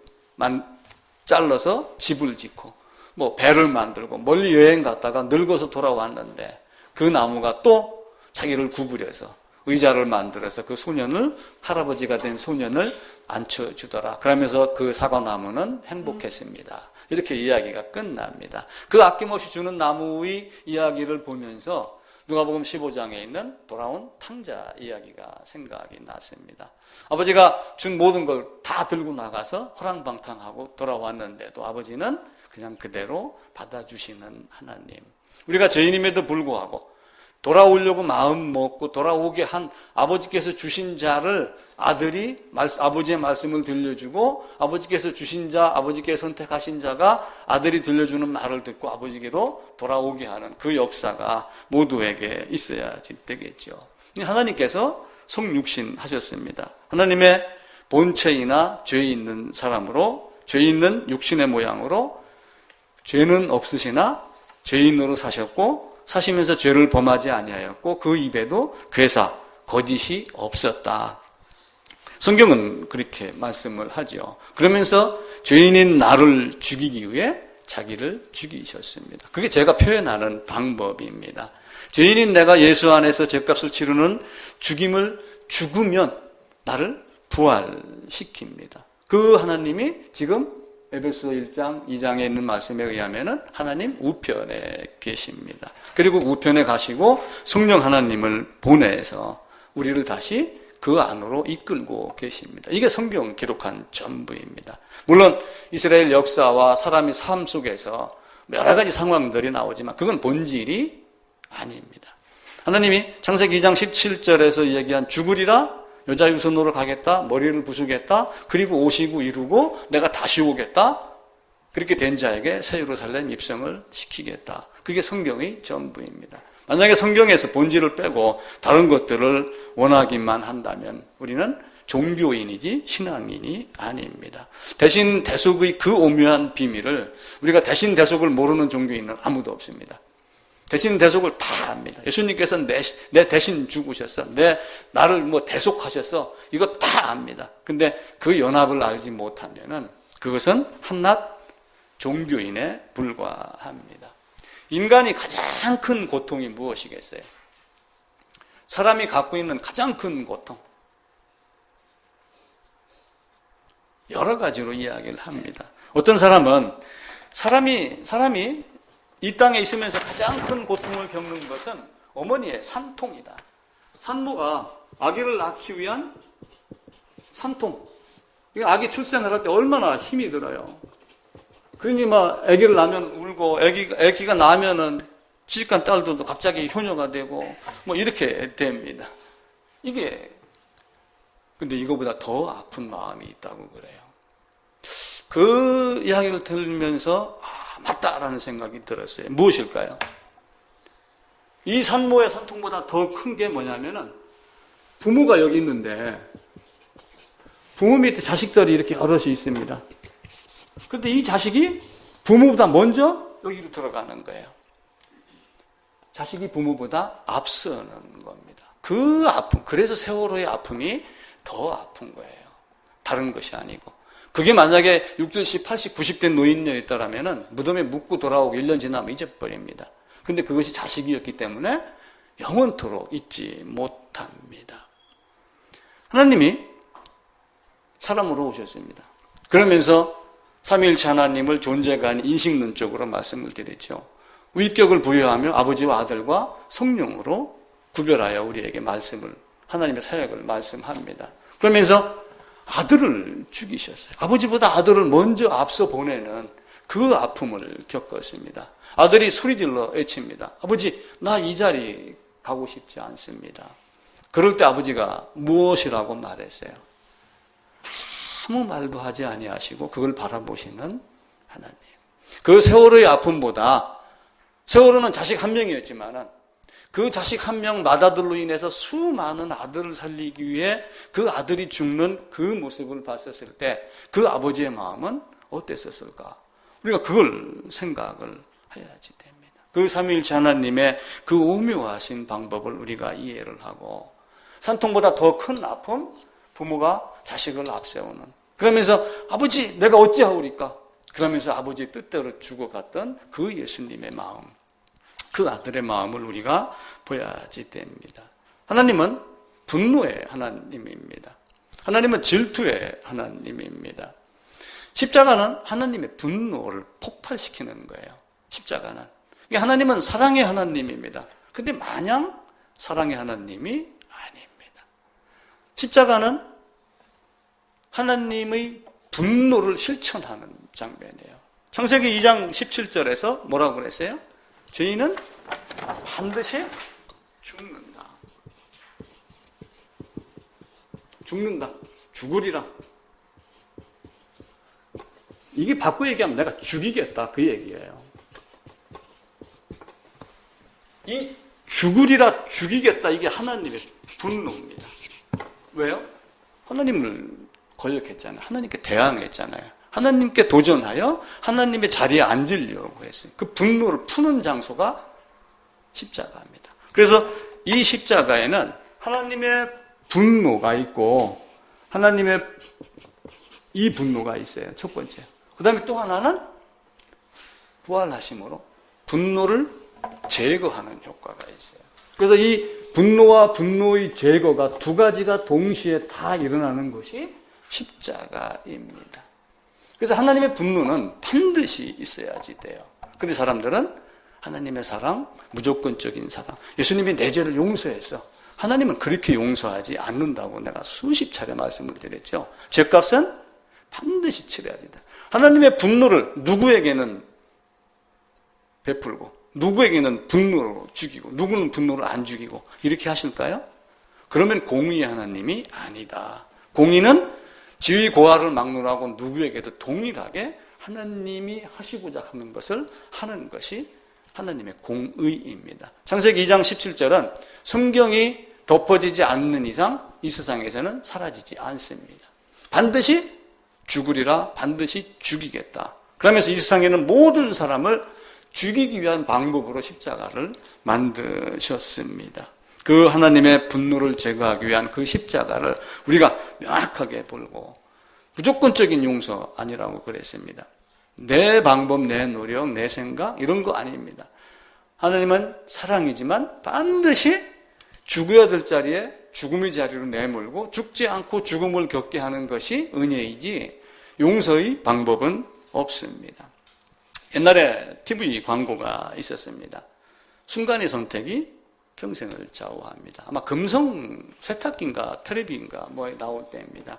잘라서 집을 짓고 뭐 배를 만들고 멀리 여행 갔다가 늙어서 돌아왔는데 그 나무가 또 자기를 구부려서 의자를 만들어서 그 소년을 할아버지가 된 소년을 앉혀주더라. 그러면서 그 사과나무는 행복했습니다. 이렇게 이야기가 끝납니다. 그 아낌없이 주는 나무의 이야기를 보면서 누가복음 15장에 있는 돌아온 탕자 이야기가 생각이 났습니다. 아버지가 준 모든 걸 다 들고 나가서 허랑방탕하고 돌아왔는데도 아버지는 그냥 그대로 받아주시는 하나님. 우리가 죄인임에도 불구하고 돌아오려고 마음 먹고 돌아오게 한 아버지께서 주신 자를 아들이 아버지의 말씀을 들려주고 아버지께서 주신 자, 아버지께서 선택하신 자가 아들이 들려주는 말을 듣고 아버지께로 돌아오게 하는 그 역사가 모두에게 있어야 되겠죠. 하나님께서 성육신 하셨습니다. 하나님의 본체이나 죄 있는 사람으로 죄 있는 육신의 모양으로 죄는 없으시나 죄인으로 사셨고 사시면서 죄를 범하지 아니하였고 그 입에도 괴사, 거짓이 없었다. 성경은 그렇게 말씀을 하죠. 그러면서 죄인인 나를 죽이기 위해 자기를 죽이셨습니다. 그게 제가 표현하는 방법입니다. 죄인인 내가 예수 안에서 죄값을 치르는 죽으면 나를 부활시킵니다. 그 하나님이 지금 에베소 1장 2장에 있는 말씀에 의하면 하나님 우편에 계십니다. 그리고 우편에 가시고 성령 하나님을 보내서 우리를 다시 그 안으로 이끌고 계십니다. 이게 성경 기록한 전부입니다. 물론 이스라엘 역사와 사람의 삶 속에서 여러 가지 상황들이 나오지만 그건 본질이 아닙니다. 하나님이 창세기 2장 17절에서 얘기한 죽으리라, 여자 유선으로 가겠다, 머리를 부수겠다, 그리고 오시고 이루고 내가 다시 오겠다, 그렇게 된 자에게 새 예루살렘 입성을 시키겠다. 그게 성경의 전부입니다. 만약에 성경에서 본질을 빼고 다른 것들을 원하기만 한다면 우리는 종교인이지 신앙인이 아닙니다. 대신 대속의 그 오묘한 비밀을 우리가 대신 대속을 모르는 종교인은 아무도 없습니다. 대신 대속을 다 압니다. 예수님께서 내 대신 죽으셨어. 나를 대속하셨어. 이거 다 압니다. 근데 그 연합을 알지 못하면은 그것은 한낱 종교인에 불과합니다. 인간이 가장 큰 고통이 무엇이겠어요? 사람이 갖고 있는 가장 큰 고통. 여러 가지로 이야기를 합니다. 어떤 사람은 사람이 이 땅에 있으면서 가장 큰 고통을 겪는 것은 어머니의 산통이다. 산모가 아기를 낳기 위한 산통. 아기 출생을 할 때 얼마나 힘이 들어요. 그러니 아기를 낳으면 울고, 아기가 나면은 시집간 딸들도 갑자기 효녀가 되고, 이렇게 됩니다. 근데 이거보다 더 아픈 마음이 있다고 그래요. 그 이야기를 들으면서, 맞다라는 생각이 들었어요. 무엇일까요? 이 산모의 산통보다 더 큰 게 뭐냐면은, 부모가 여기 있는데, 부모 밑에 자식들이 이렇게 여럿이 있습니다. 그런데 이 자식이 부모보다 먼저 여기로 들어가는 거예요. 자식이 부모보다 앞서는 겁니다. 그 아픔, 그래서 세월호의 아픔이 더 아픈 거예요. 다른 것이 아니고. 그게 만약에 60, 80, 90대 노인이었다라면 무덤에 묻고 돌아오고 1년 지나면 잊어버립니다. 근데 그것이 자식이었기 때문에 영원토록 잊지 못합니다. 하나님이 사람으로 오셨습니다. 그러면서 삼위일체 하나님을 존재가 아닌 인식론적으로 말씀을 드렸죠. 위격을 부여하며 아버지와 아들과 성령으로 구별하여 우리에게 말씀을, 하나님의 사역을 말씀합니다. 그러면서 아들을 죽이셨어요. 아버지보다 아들을 먼저 앞서 보내는 그 아픔을 겪었습니다. 아들이 소리질러 외칩니다. 아버지, 나 이 자리 가고 싶지 않습니다. 그럴 때 아버지가 무엇이라고 말했어요? 아무 말도 하지 아니하시고 그걸 바라보시는 하나님. 그 세월호의 아픔보다, 세월호는 자식 한 명이었지만 그 자식 한 명 맏아들로 인해서 수많은 아들을 살리기 위해 그 아들이 죽는 그 모습을 봤었을 때 그 아버지의 마음은 어땠었을까? 우리가 그걸 생각을 해야지 됩니다. 그 삼위일체 하나님의 그 오묘하신 방법을 우리가 이해를 하고, 산통보다 더 큰 아픔, 부모가 자식을 앞세우는, 그러면서 아버지 내가 어찌하오리까? 그러면서 아버지의 뜻대로 죽어갔던 그 예수님의 마음, 그 아들의 마음을 우리가 보야지 됩니다. 하나님은 분노의 하나님입니다. 하나님은 질투의 하나님입니다. 십자가는 하나님의 분노를 폭발시키는 거예요. 십자가는. 하나님은 사랑의 하나님입니다. 근데 마냥 사랑의 하나님이 아닙니다. 십자가는 하나님의 분노를 실천하는 장면이에요. 창세기 2장 17절에서 뭐라고 그랬어요? 죄인은 반드시 죽는다. 죽는다. 죽으리라. 이게 바꿔 얘기하면 내가 죽이겠다. 그 얘기예요. 이 죽으리라, 죽이겠다. 이게 하나님의 분노입니다. 왜요? 하나님을 거역했잖아요. 하나님께 대항했잖아요. 하나님께 도전하여 하나님의 자리에 앉으려고 했어요. 그 분노를 푸는 장소가 십자가입니다. 그래서 이 십자가에는 하나님의 분노가 있고 하나님의 이 분노가 있어요. 첫 번째. 그 다음에 또 하나는 부활하심으로 분노를 제거하는 효과가 있어요. 그래서 이 분노와 분노의 제거가 두 가지가 동시에 다 일어나는 것이 십자가입니다. 그래서 하나님의 분노는 반드시 있어야지 돼요. 그런데 사람들은 하나님의 사랑, 무조건적인 사랑, 예수님이 내 죄를 용서했어. 하나님은 그렇게 용서하지 않는다고 내가 수십 차례 말씀을 드렸죠. 죄값은 반드시 치러야지 돼. 하나님의 분노를 누구에게는 베풀고 누구에게는 분노로 죽이고 누구는 분노를 안 죽이고 이렇게 하실까요? 그러면 공의의 하나님이 아니다. 공의는 지위 고하를 막론하고 누구에게도 동일하게 하나님이 하시고자 하는 것을 하는 것이 하나님의 공의입니다. 창세기 2장 17절은 성경이 덮어지지 않는 이상 이 세상에서는 사라지지 않습니다. 반드시 죽으리라, 반드시 죽이겠다. 그러면서 이 세상에는 모든 사람을 죽이기 위한 방법으로 십자가를 만드셨습니다. 그 하나님의 분노를 제거하기 위한 그 십자가를 우리가 명확하게 보고 무조건적인 용서 아니라고 그랬습니다. 내 방법, 내 노력, 내 생각 이런 거 아닙니다. 하나님은 사랑이지만 반드시 죽어야 될 자리에 죽음의 자리로 내몰고 죽지 않고 죽음을 겪게 하는 것이 은혜이지 용서의 방법은 없습니다. 옛날에 TV 광고가 있었습니다. 순간의 선택이 평생을 좌우합니다. 아마 금성 세탁기인가 테레비인가 뭐에 나올 때입니다.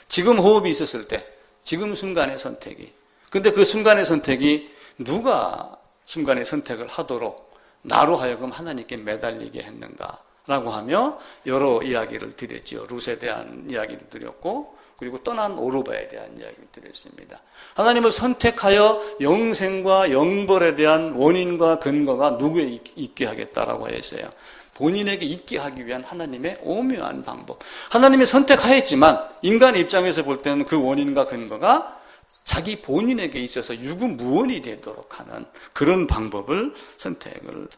지금 호흡이 있었을 때, 지금 순간의 선택이. 근데 그 순간의 선택이 누가 순간의 선택을 하도록 나로 하여금 하나님께 매달리게 했는가라고 하며 여러 이야기를 드렸죠. 룻에 대한 이야기를 드렸고 그리고 떠난 오르바에 대한 이야기를 드렸습니다. 하나님을 선택하여 영생과 영벌에 대한 원인과 근거가 누구에 있게 하겠다라고 했어요. 본인에게 있게 하기 위한 하나님의 오묘한 방법. 하나님이 선택하였지만 인간의 입장에서 볼 때는 그 원인과 근거가 자기 본인에게 있어서 유구무원이 되도록 하는 그런 방법을 선택을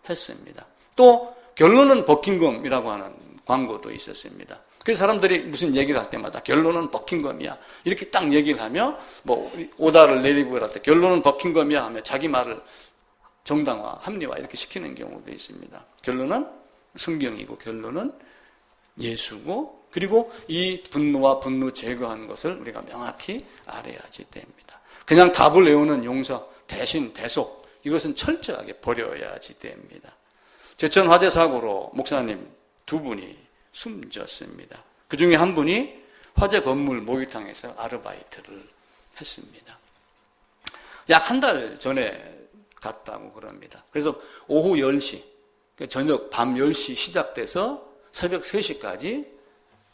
했습니다. 또 결론은 버킹엄이라고 하는 광고도 있었습니다. 그래서 사람들이 무슨 얘기를 할 때마다 결론은 버킹엄이야 이렇게 딱 얘기를 하며 뭐 오다를 내리고 그럴 때 결론은 버킹엄이야 하며 자기 말을 정당화, 합리화 이렇게 시키는 경우도 있습니다. 결론은 성경이고 결론은 예수고 그리고 이 분노와 분노 제거하는 것을 우리가 명확히 알아야지 됩니다. 그냥 답을 외우는 용서, 대신, 대속 이것은 철저하게 버려야지 됩니다. 제천 화재 사고로 목사님 두 분이 숨졌습니다. 그 중에 한 분이 화재 건물 목욕탕에서 아르바이트를 했습니다. 약 한 달 전에 갔다고 그럽니다. 그래서 오후 10시, 저녁 밤 10시 시작돼서 새벽 3시까지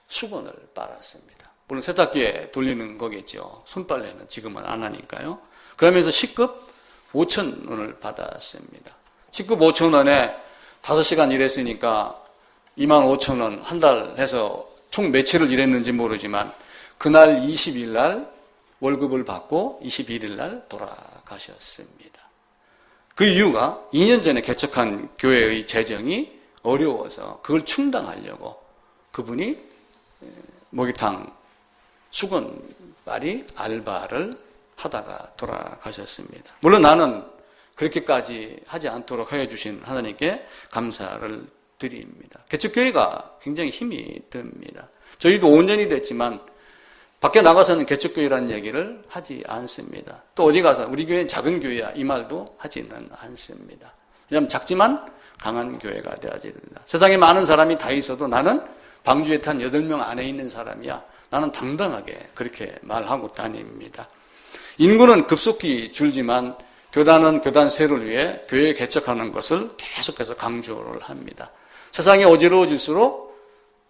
수건을 빨았습니다. 물론 세탁기에 돌리는 거겠죠. 손빨래는 지금은 안 하니까요. 그러면서 시급 5,000원을 받았습니다. 시급 5,000원에 5시간 일했으니까 25,000원 한 달 해서 총 며칠을 일했는지 모르지만 그날 20일 날 월급을 받고 21일 날 돌아가셨습니다. 그 이유가 2년 전에 개척한 교회의 재정이 어려워서 그걸 충당하려고 그분이 목욕탕 수건빨이 알바를 하다가 돌아가셨습니다. 물론 나는 그렇게까지 하지 않도록 해주신 하나님께 감사를 드립니다. 개척교회가 굉장히 힘이 듭니다. 저희도 5년이 됐지만 밖에 나가서는 개척교회라는 얘기를 하지 않습니다. 또 어디 가서 우리 교회는 작은 교회야 이 말도 하지는 않습니다. 왜냐하면 작지만 강한 교회가 되어야지 된다. 세상에 많은 사람이 다 있어도 나는 방주에 탄 8명 안에 있는 사람이야. 나는 당당하게 그렇게 말하고 다닙니다. 인구는 급속히 줄지만 교단은 교단세를 위해 교회 개척하는 것을 계속해서 강조를 합니다. 세상이 어지러워질수록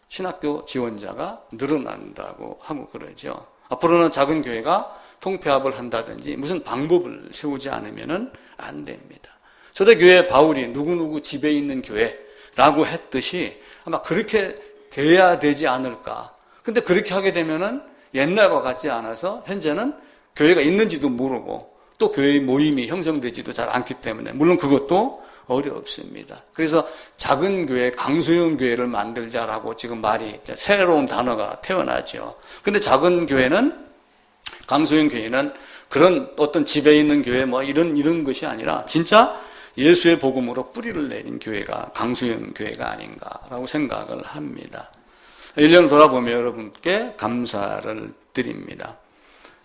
신학교 지원자가 늘어난다고 하고 그러죠. 앞으로는 작은 교회가 통폐합을 한다든지 무슨 방법을 세우지 않으면 안 됩니다. 초대교회 바울이 누구누구 집에 있는 교회라고 했듯이 아마 그렇게 돼야 되지 않을까. 근데 그렇게 하게 되면은 옛날과 같지 않아서 현재는 교회가 있는지도 모르고 또 교회의 모임이 형성되지도 잘 않기 때문에 물론 그것도 어렵습니다. 그래서 작은 교회, 강소형 교회를 만들자라고 지금 말이 새로운 단어가 태어나죠. 근데 작은 교회는 강소형 교회는 그런 어떤 집에 있는 교회 뭐 이런 것이 아니라 진짜 예수의 복음으로 뿌리를 내린 교회가 강수영 교회가 아닌가라고 생각을 합니다. 1년을 돌아보며 여러분께 감사를 드립니다.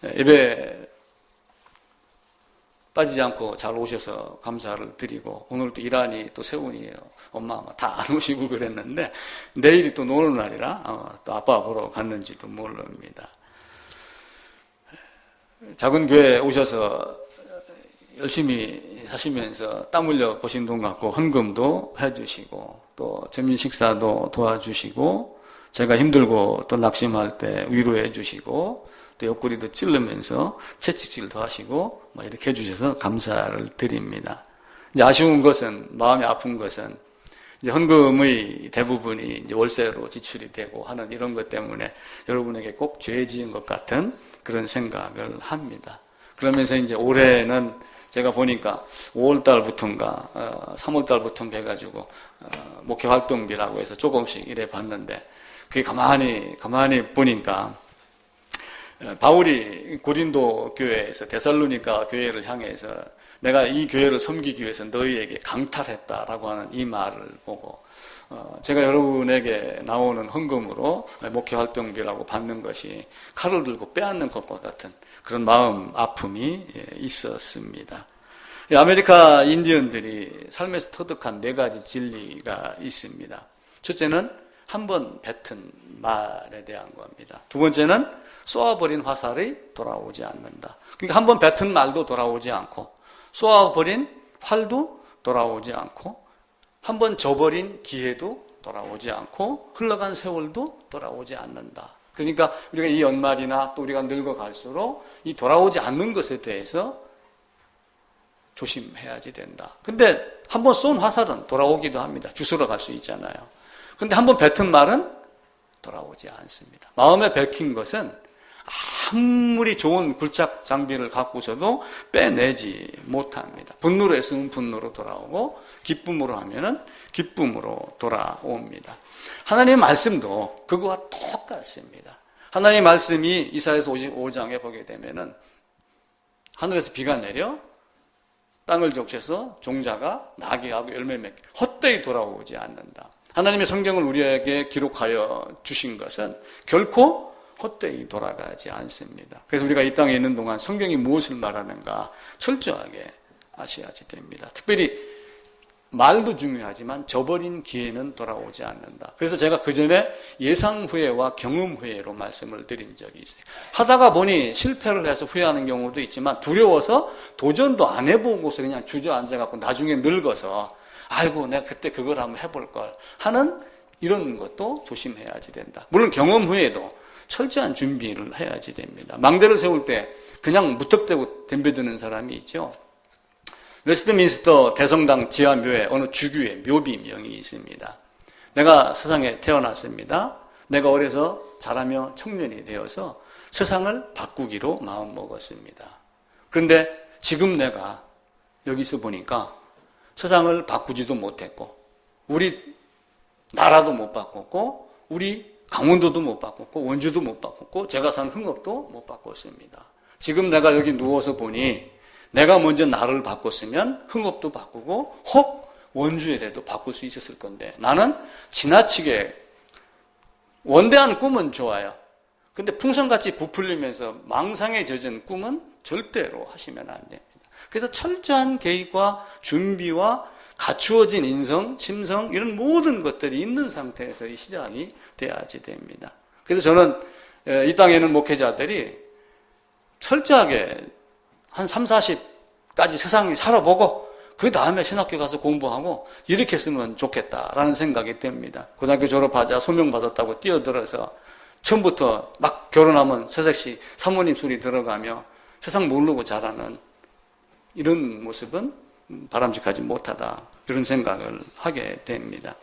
예배 빠지지 않고 잘 오셔서 감사를 드리고, 오늘 또 이란이 또 세훈이 엄마 아마 다 안 오시고 그랬는데 내일이 또 노는 날이라 또 아빠 보러 갔는지도 모릅니다. 작은 교회 오셔서 열심히 사시면서 땀 흘려 보신 돈 갖고 헌금도 해주시고 또 점심 식사도 도와주시고, 제가 힘들고 또 낙심할 때 위로해 주시고, 또 옆구리도 찔르면서 채찍질도 하시고 뭐 이렇게 해주셔서 감사를 드립니다. 이제 아쉬운 것은, 마음이 아픈 것은 이제 헌금의 대부분이 이제 월세로 지출이 되고 하는 이런 것 때문에 여러분에게 꼭 죄 지은 것 같은 그런 생각을 합니다. 그러면서 이제 올해는 제가 보니까 5월달부터인가 3월달부터 해가지고 목회 활동비라고 해서 조금씩 이래 봤는데, 그게 가만히 보니까 바울이 고린도 교회에서 데살로니가 교회를 향해서 내가 이 교회를 섬기기 위해서 너희에게 강탈했다라고 하는 이 말을 보고, 제가 여러분에게 나오는 헌금으로 목회 활동비라고 받는 것이 칼을 들고 빼앗는 것과 같은 그런 마음 아픔이 있었습니다. 아메리카 인디언들이 삶에서 터득한 4가지 진리가 있습니다. 첫째는 한 번 뱉은 말에 대한 겁니다. 두 번째는 쏘아버린 화살이 돌아오지 않는다. 그러니까 한 번 뱉은 말도 돌아오지 않고, 쏘아버린 활도 돌아오지 않고, 한 번 줘버린 기회도 돌아오지 않고, 흘러간 세월도 돌아오지 않는다. 그러니까 우리가 이 연말이나 또 우리가 늙어갈수록 이 돌아오지 않는 것에 대해서 조심해야지 된다. 근데 한 번 쏜 화살은 돌아오기도 합니다. 주스러 갈 수 있잖아요. 근데 한 번 뱉은 말은 돌아오지 않습니다. 마음에 bek힌 것은 아무리 좋은 굴착 장비를 갖고서도 빼내지 못합니다. 분노로 했으면 분노로 돌아오고, 기쁨으로 하면은 기쁨으로 돌아옵니다. 하나님의 말씀도 그거와 똑같습니다. 하나님의 말씀이 이사야서 55장에 보게 되면은 하늘에서 비가 내려 땅을 적셔서 종자가 나게 하고 열매 맺게 헛되이 돌아오지 않는다. 하나님의 성경을 우리에게 기록하여 주신 것은 결코 헛되이 돌아가지 않습니다. 그래서 우리가 이 땅에 있는 동안 성경이 무엇을 말하는가 철저하게 아셔야지 됩니다. 특별히 말도 중요하지만 저버린 기회는 돌아오지 않는다. 그래서 제가 그전에 예상 후회와 경험 후회로 말씀을 드린 적이 있어요. 하다가 보니 실패를 해서 후회하는 경우도 있지만, 두려워서 도전도 안 해보고서 그냥 주저앉아갖고 나중에 늙어서 아이고 내가 그때 그걸 한번 해볼 걸 하는 이런 것도 조심해야지 된다. 물론 경험 후에도 철저한 준비를 해야지 됩니다. 망대를 세울 때 그냥 무턱대고 덤벼드는 사람이 있죠. 웨스트민스터 대성당 지하묘에 어느 주교의 묘비명이 있습니다. 내가 세상에 태어났습니다. 내가 어려서 자라며 청년이 되어서 세상을 바꾸기로 마음먹었습니다. 그런데 지금 내가 여기서 보니까 세상을 바꾸지도 못했고, 우리 나라도 못 바꿨고, 우리 강원도도 못 바꿨고, 원주도 못 바꿨고, 제가 산 흥업도 못 바꿨습니다. 지금 내가 여기 누워서 보니 내가 먼저 나를 바꿨으면 흥업도 바꾸고 혹 원주에라도 바꿀 수 있었을 건데, 나는 지나치게 원대한 꿈은 좋아요. 근데 풍선같이 부풀리면서 망상에 젖은 꿈은 절대로 하시면 안 됩니다. 그래서 철저한 계획과 준비와 갖추어진 인성, 심성 이런 모든 것들이 있는 상태에서 이 시작이 돼야지 됩니다. 그래서 저는 이 땅에는 목회자들이 철저하게 한 3, 40까지 세상을 살아보고 그 다음에 신학교 가서 공부하고 이렇게 했으면 좋겠다라는 생각이 듭니다. 고등학교 졸업하자 소명받았다고 뛰어들어서 처음부터 막 결혼하면 새색시 사모님 소리 들어가며 세상 모르고 자라는 이런 모습은 바람직하지 못하다, 그런 생각을 하게 됩니다.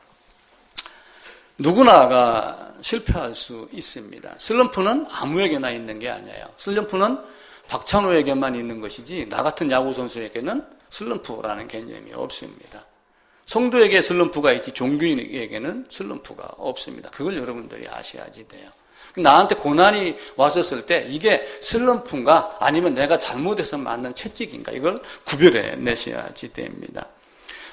누구나가 실패할 수 있습니다. 슬럼프는 아무에게나 있는 게 아니에요. 슬럼프는 박찬호에게만 있는 것이지 나 같은 야구선수에게는 슬럼프라는 개념이 없습니다. 성도에게 슬럼프가 있지 종교인에게는 슬럼프가 없습니다. 그걸 여러분들이 아셔야지 돼요. 나한테 고난이 왔었을 때 이게 슬럼프인가 아니면 내가 잘못해서 맞는 채찍인가 이걸 구별해 내셔야지 됩니다.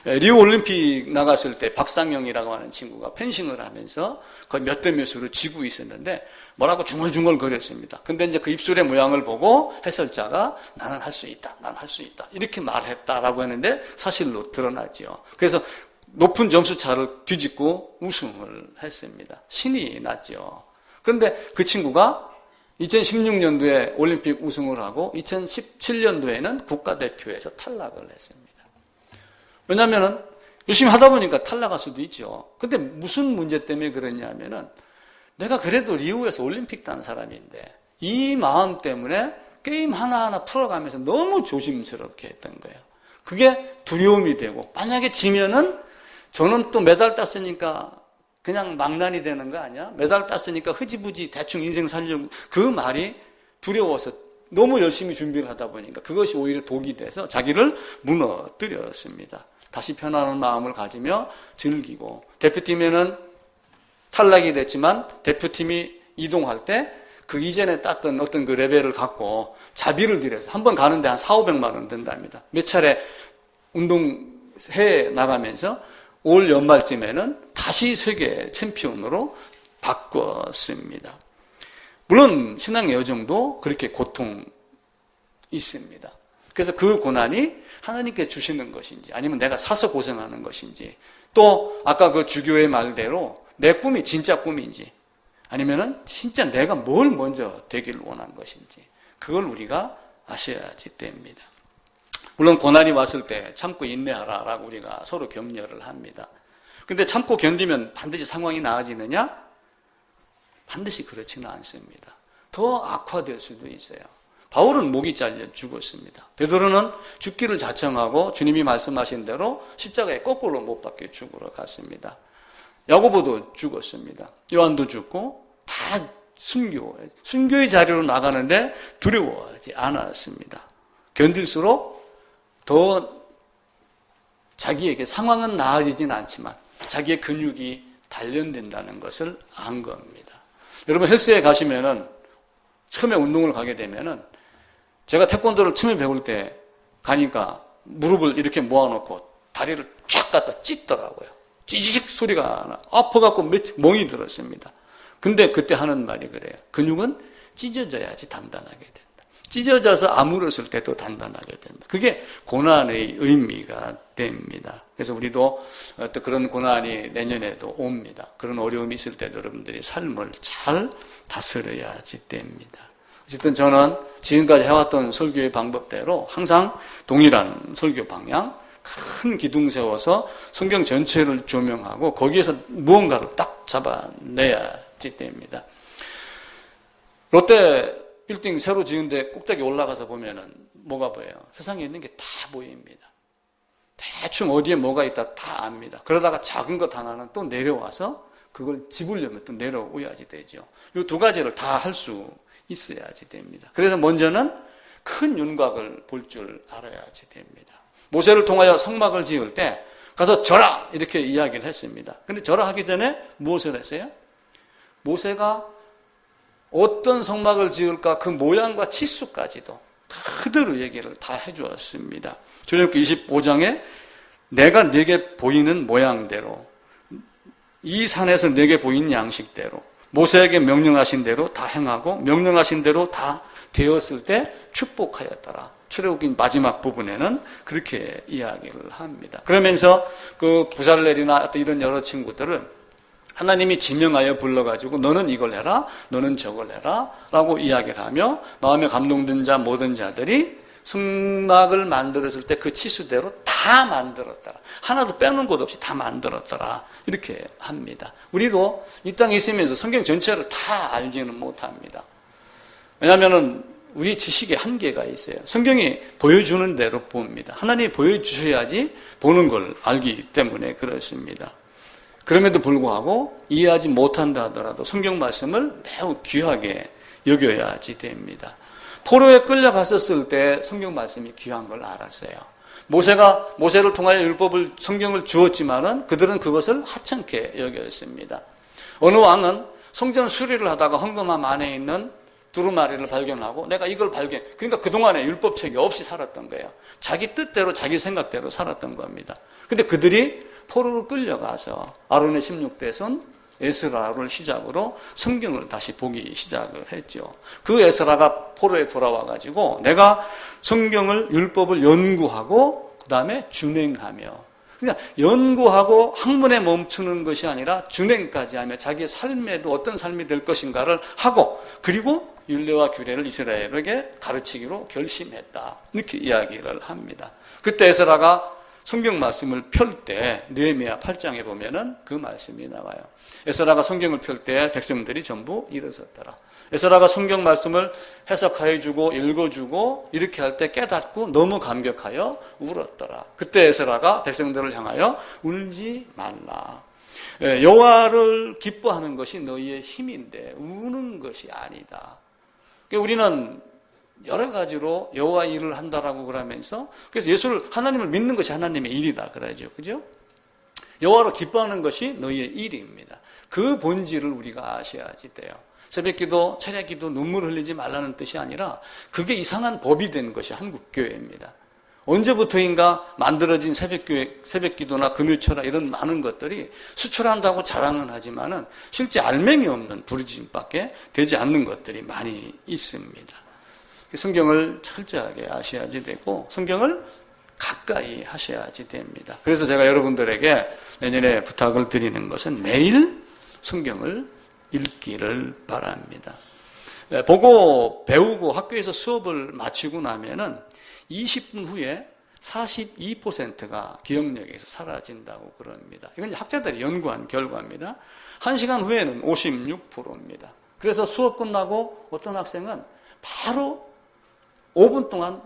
리우 올림픽 나갔을 때 박상영이라고 하는 친구가 펜싱을 하면서 거의 몇 대 몇으로 지고 있었는데 뭐라고 중얼중얼 거렸습니다. 근데 이제 그 입술의 모양을 보고 해설자가 나는 할 수 있다, 나는 할 수 있다 이렇게 말했다라고 했는데 사실로 드러나죠. 그래서 높은 점수 차를 뒤집고 우승을 했습니다. 신이 났죠. 그런데 그 친구가 2016년도에 올림픽 우승을 하고 2017년도에는 국가대표에서 탈락을 했습니다. 왜냐하면 열심히 하다 보니까 탈락할 수도 있죠. 근데 무슨 문제 때문에 그랬냐면은 내가 그래도 리우에서 올림픽 딴 사람인데 이 마음 때문에 게임 하나하나 풀어가면서 너무 조심스럽게 했던 거예요. 그게 두려움이 되고 만약에 지면은 저는 또 메달 땄으니까 그냥 망난이 되는 거 아니야? 메달 땄으니까 흐지부지 대충 인생 살려고 그 말이 두려워서 너무 열심히 준비를 하다 보니까 그것이 오히려 독이 돼서 자기를 무너뜨렸습니다. 다시 편안한 마음을 가지며 즐기고 대표팀에는 탈락이 됐지만 대표팀이 이동할 때 그 이전에 땄던 어떤 그 레벨을 갖고 자비를 들여서 한 번 가는데 한 4,500만 원 든답니다. 몇 차례 운동해 나가면서 올 연말쯤에는 다시 세계 챔피언으로 바꿨습니다. 물론 신앙의 여정도 그렇게 고통이 있습니다. 그래서 그 고난이 하나님께 주시는 것인지 아니면 내가 사서 고생하는 것인지 또 아까 그 주교의 말대로 내 꿈이 진짜 꿈인지 아니면은 진짜 내가 뭘 먼저 되기를 원한 것인지 그걸 우리가 아셔야지 됩니다. 물론 고난이 왔을 때 참고 인내하라라고 우리가 서로 격려를 합니다. 근데 참고 견디면 반드시 상황이 나아지느냐? 반드시 그렇지는 않습니다. 더 악화될 수도 있어요. 바울은 목이 잘려 죽었습니다. 베드로는 죽기를 자청하고 주님이 말씀하신 대로 십자가에 거꾸로 못 박혀 죽으러 갔습니다. 야고보도 죽었습니다. 요한도 죽고 다 순교의 자리로 나가는데 두려워하지 않았습니다. 견딜수록 더 자기에게 상황은 나아지진 않지만 자기의 근육이 단련된다는 것을 안 겁니다. 여러분 헬스에 가시면은 처음에 운동을 가게 되면은 제가 태권도를 처음에 배울 때 가니까 무릎을 이렇게 모아놓고 다리를 쫙 갖다 찢더라고요. 찌직 소리가 나. 아파갖고 멍이 들었습니다. 근데 그때 하는 말이 그래요. 근육은 찢어져야지 단단하게 된다. 찢어져서 아물었을 때도 단단하게 된다. 그게 고난의 의미가 됩니다. 그래서 우리도 또 그런 고난이 내년에도 옵니다. 그런 어려움이 있을 때도 여러분들이 삶을 잘 다스려야지 됩니다. 어쨌든 저는 지금까지 해왔던 설교의 방법대로 항상 동일한 설교 방향, 큰 기둥 세워서 성경 전체를 조명하고 거기에서 무언가를 딱 잡아내야지 됩니다. 롯데 빌딩 새로 지은데 꼭대기 올라가서 보면은 뭐가 보여요? 세상에 있는 게 다 보입니다. 대충 어디에 뭐가 있다 다 압니다. 그러다가 작은 것 하나는 또 내려와서 그걸 집으려면 또 내려오야지 되죠. 이 두 가지를 다 할 수 있어야지 됩니다. 그래서 먼저는 큰 윤곽을 볼 줄 알아야지 됩니다. 모세를 통하여 성막을 지을 때 가서 절하 이렇게 이야기를 했습니다. 근데 절하하기 전에 무엇을 했어요? 모세가 어떤 성막을 지을까 그 모양과 치수까지도 그대로 얘기를 다 해주었습니다. 출애굽기 25장에 내가 네게 보이는 모양대로 이 산에서 네게 보이는 양식대로 모세에게 명령하신 대로 다 행하고 명령하신 대로 다 되었을 때 축복하였더라. 출애굽기 마지막 부분에는 그렇게 이야기를 합니다. 그러면서 그 부살렐이나 어떤 이런 여러 친구들을 하나님이 지명하여 불러가지고 너는 이걸 해라, 너는 저걸 해라 라고 이야기를 하며 마음에 감동된 자 모든 자들이 성막을 만들었을 때 그 치수대로 다 만들었더라. 하나도 빼놓은 것 없이 다 만들었더라. 이렇게 합니다. 우리도 이 땅에 있으면서 성경 전체를 다 알지는 못합니다. 왜냐하면은 우리 지식에 한계가 있어요. 성경이 보여주는 대로 봅니다. 하나님이 보여주셔야지 보는 걸 알기 때문에 그렇습니다. 그럼에도 불구하고 이해하지 못한다 하더라도 성경 말씀을 매우 귀하게 여겨야지 됩니다. 포로에 끌려갔었을 때 성경 말씀이 귀한 걸 알았어요. 모세를 통하여 성경을 주었지만은 그들은 그것을 하찮게 여겼습니다. 어느 왕은 성전 수리를 하다가 헌금함 안에 있는 두루마리를 발견하고 내가 이걸 그러니까 그동안에 율법책이 없이 살았던 거예요. 자기 뜻대로 자기 생각대로 살았던 겁니다. 근데 그들이 포로로 끌려가서 아론의 16대 손 에스라를 시작으로 성경을 다시 보기 시작을 했죠. 그 에스라가 포로에 돌아와가지고 내가 성경을 율법을 연구하고 그 다음에 준행하며, 그러니까 연구하고 학문에 멈추는 것이 아니라 준행까지 하며 자기의 삶에도 어떤 삶이 될 것인가를 하고, 그리고 율례와 규례를 이스라엘에게 가르치기로 결심했다, 이렇게 이야기를 합니다. 그때 에스라가 성경 말씀을 펼 때 느헤미야 8장에 보면은 그 말씀이 나와요. 에스라가 성경을 펼 때 백성들이 전부 일어섰더라. 에스라가 성경 말씀을 해석하여 주고 읽어주고 이렇게 할 때 깨닫고 너무 감격하여 울었더라. 그때 에스라가 백성들을 향하여 울지 말라. 여호와를 기뻐하는 것이 너희의 힘인데 우는 것이 아니다. 그러니까 우리는 여러 가지로 여호와 일을 한다라고 그러면서, 그래서 하나님을 믿는 것이 하나님의 일이다 그러죠. 그죠? 여호와를 기뻐하는 것이 너희의 일입니다. 그 본질을 우리가 아셔야지 돼요. 새벽기도, 철야기도 눈물 흘리지 말라는 뜻이 아니라 그게 이상한 법이 된 것이 한국교회입니다. 언제부터인가 만들어진 새벽기도나 금요철야 이런 많은 것들이 수출한다고 자랑은 하지만은 실제 알맹이 없는 부르짖음밖에 되지 않는 것들이 많이 있습니다. 성경을 철저하게 아셔야지 되고 성경을 가까이 하셔야지 됩니다. 그래서 제가 여러분들에게 내년에 부탁을 드리는 것은 매일 성경을 읽기를 바랍니다. 보고 배우고 학교에서 수업을 마치고 나면은 20분 후에 42%가 기억력에서 사라진다고 그럽니다. 이건 학자들이 연구한 결과입니다. 1시간 후에는 56%입니다. 그래서 수업 끝나고 어떤 학생은 바로 5분 동안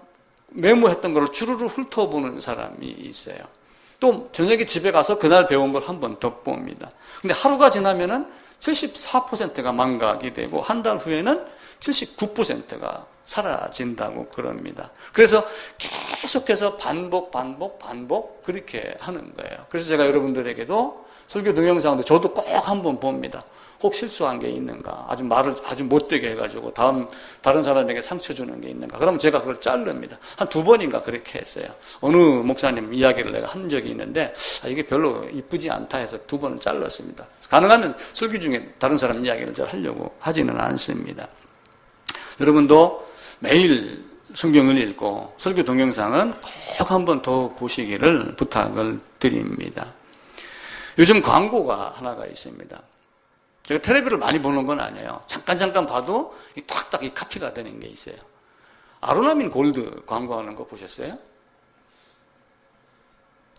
메모했던 걸 주르르 훑어보는 사람이 있어요. 또 저녁에 집에 가서 그날 배운 걸 한 번 더 봅니다. 근데 하루가 지나면은 74%가 망각이 되고 한 달 후에는 79%가 사라진다고 그럽니다. 그래서 계속해서 반복 그렇게 하는 거예요. 그래서 제가 여러분들에게도 설교 동영상도 저도 꼭 한번 봅니다. 혹 실수한 게 있는가, 말을 아주 못되게 해가지고 다른 사람에게 상처 주는 게 있는가, 그러면 제가 그걸 자릅니다. 한 2번인가 그렇게 했어요. 어느 목사님 이야기를 내가 한 적이 있는데 이게 별로 이쁘지 않다 해서 2번을 잘랐습니다. 가능하면 설교 중에 다른 사람 이야기를 잘 하려고 하지는 않습니다. 여러분도 매일 성경을 읽고 설교 동영상은 꼭 한 번 더 보시기를 부탁을 드립니다. 요즘 광고가 하나가 있습니다. 제가 텔레비를 많이 보는 건 아니에요. 잠깐 봐도 탁탁 이 카피가 되는 게 있어요. 아로나민 골드 광고하는 거 보셨어요?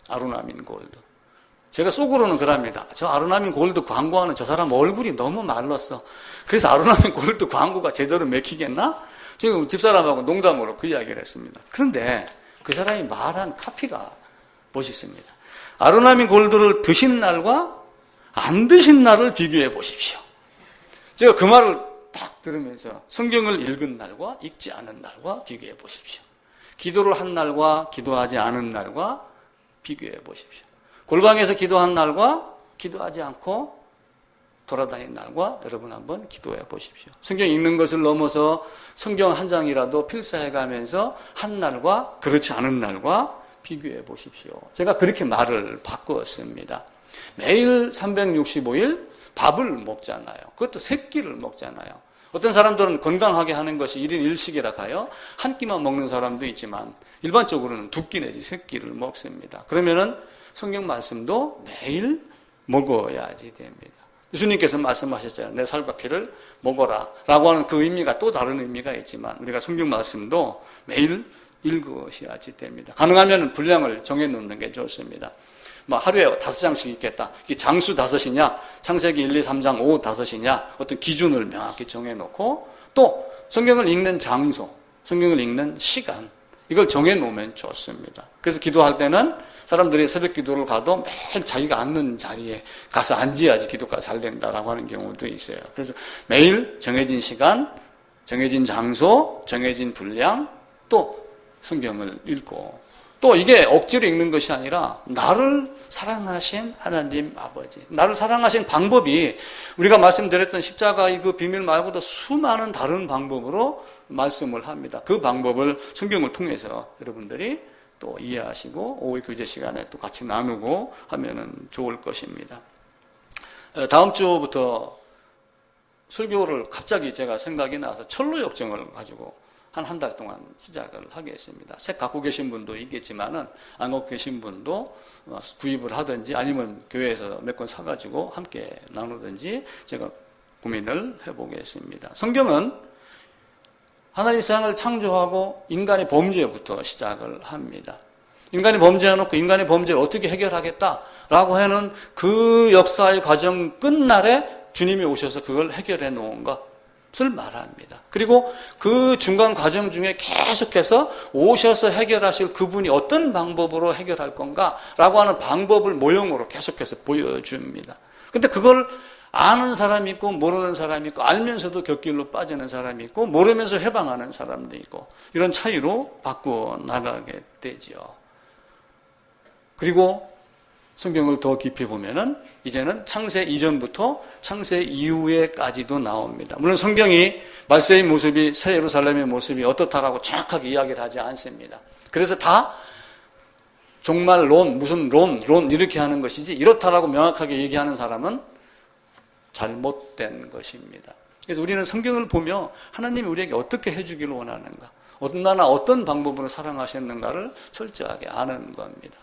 아로나민 골드. 제가 속으로는 그럽니다. 저 아로나민 골드 광고하는 저 사람 얼굴이 너무 말랐어. 그래서 아로나민 골드 광고가 제대로 맥히겠나? 지금 집사람하고 농담으로 그 이야기를 했습니다. 그런데 그 사람이 말한 카피가 멋있습니다. 아로나민 골드를 드신 날과 안 드신 날을 비교해 보십시오. 제가 그 말을 딱 들으면서 성경을 읽은 날과 읽지 않은 날과 비교해 보십시오. 기도를 한 날과 기도하지 않은 날과 비교해 보십시오. 골방에서 기도한 날과 기도하지 않고 돌아다닌 날과 여러분 한번 기도해 보십시오. 성경 읽는 것을 넘어서 성경 한 장이라도 필사해 가면서 한 날과 그렇지 않은 날과 비교해 보십시오. 제가 그렇게 말을 바꾸었습니다. 매일 365일 밥을 먹잖아요. 그것도 3끼를 먹잖아요. 어떤 사람들은 건강하게 하는 것이 1인 1식이라 가요. 한 끼만 먹는 사람도 있지만 일반적으로는 2끼 내지 3끼를 먹습니다. 그러면은 성경 말씀도 매일 먹어야지 됩니다. 예수님께서 말씀하셨잖아요. 내 살과 피를 먹어라 라고 하는 그 의미가 또 다른 의미가 있지만 우리가 성경 말씀도 매일 읽으셔야지 됩니다. 가능하면 분량을 정해놓는 게 좋습니다. 하루에 5장씩 읽겠다. 이게 장수 5이냐, 창세기 1, 2, 3장 5, 5이냐, 어떤 기준을 명확히 정해놓고 또 성경을 읽는 장소, 성경을 읽는 시간, 이걸 정해놓으면 좋습니다. 그래서 기도할 때는 사람들이 새벽 기도를 가도 매일 자기가 앉는 자리에 가서 앉아야지 기도가 잘 된다라고 하는 경우도 있어요. 그래서 매일 정해진 시간, 정해진 장소, 정해진 분량, 또 성경을 읽고 또 이게 억지로 읽는 것이 아니라 나를 사랑하신 하나님 아버지, 나를 사랑하신 방법이 우리가 말씀드렸던 십자가의 그 비밀 말고도 수많은 다른 방법으로 말씀을 합니다. 그 방법을 성경을 통해서 여러분들이 또 이해하시고 오후 교제 시간에 또 같이 나누고 하면은 좋을 것입니다. 다음 주부터 설교를 갑자기 제가 생각이 나서 철로 역정을 가지고 한 달 동안 시작을 하겠습니다. 책 갖고 계신 분도 있겠지만은 안 갖고 계신 분도 구입을 하든지 아니면 교회에서 몇 권 사가지고 함께 나누든지 제가 고민을 해보겠습니다. 성경은 하나님 세상을 창조하고 인간의 범죄부터 시작을 합니다. 인간이 범죄해놓고 인간의 범죄를 어떻게 해결하겠다라고 하는 그 역사의 과정 끝날에 주님이 오셔서 그걸 해결해 놓은 것을 말합니다. 그리고 그 중간 과정 중에 계속해서 오셔서 해결하실 그분이 어떤 방법으로 해결할 건가라고 하는 방법을 모형으로 계속해서 보여줍니다. 근데 그걸 아는 사람이 있고 모르는 사람이 있고 알면서도 곁길로 빠지는 사람이 있고 모르면서 해방하는 사람도 있고 이런 차이로 바꾸어 나가게 되죠. 그리고 성경을 더 깊이 보면은 이제는 창세 이전부터 창세 이후에까지도 나옵니다. 물론 성경이 말세의 모습이 새 예루살렘의 모습이 어떻다라고 정확하게 이야기를 하지 않습니다. 그래서 다 종말론 무슨 론 이렇게 하는 것이지 이렇다라고 명확하게 얘기하는 사람은 잘못된 것입니다. 그래서 우리는 성경을 보며 하나님이 우리에게 어떻게 해주기를 원하는가, 얼마나 어떤 방법으로 사랑하셨는가를 철저하게 아는 겁니다.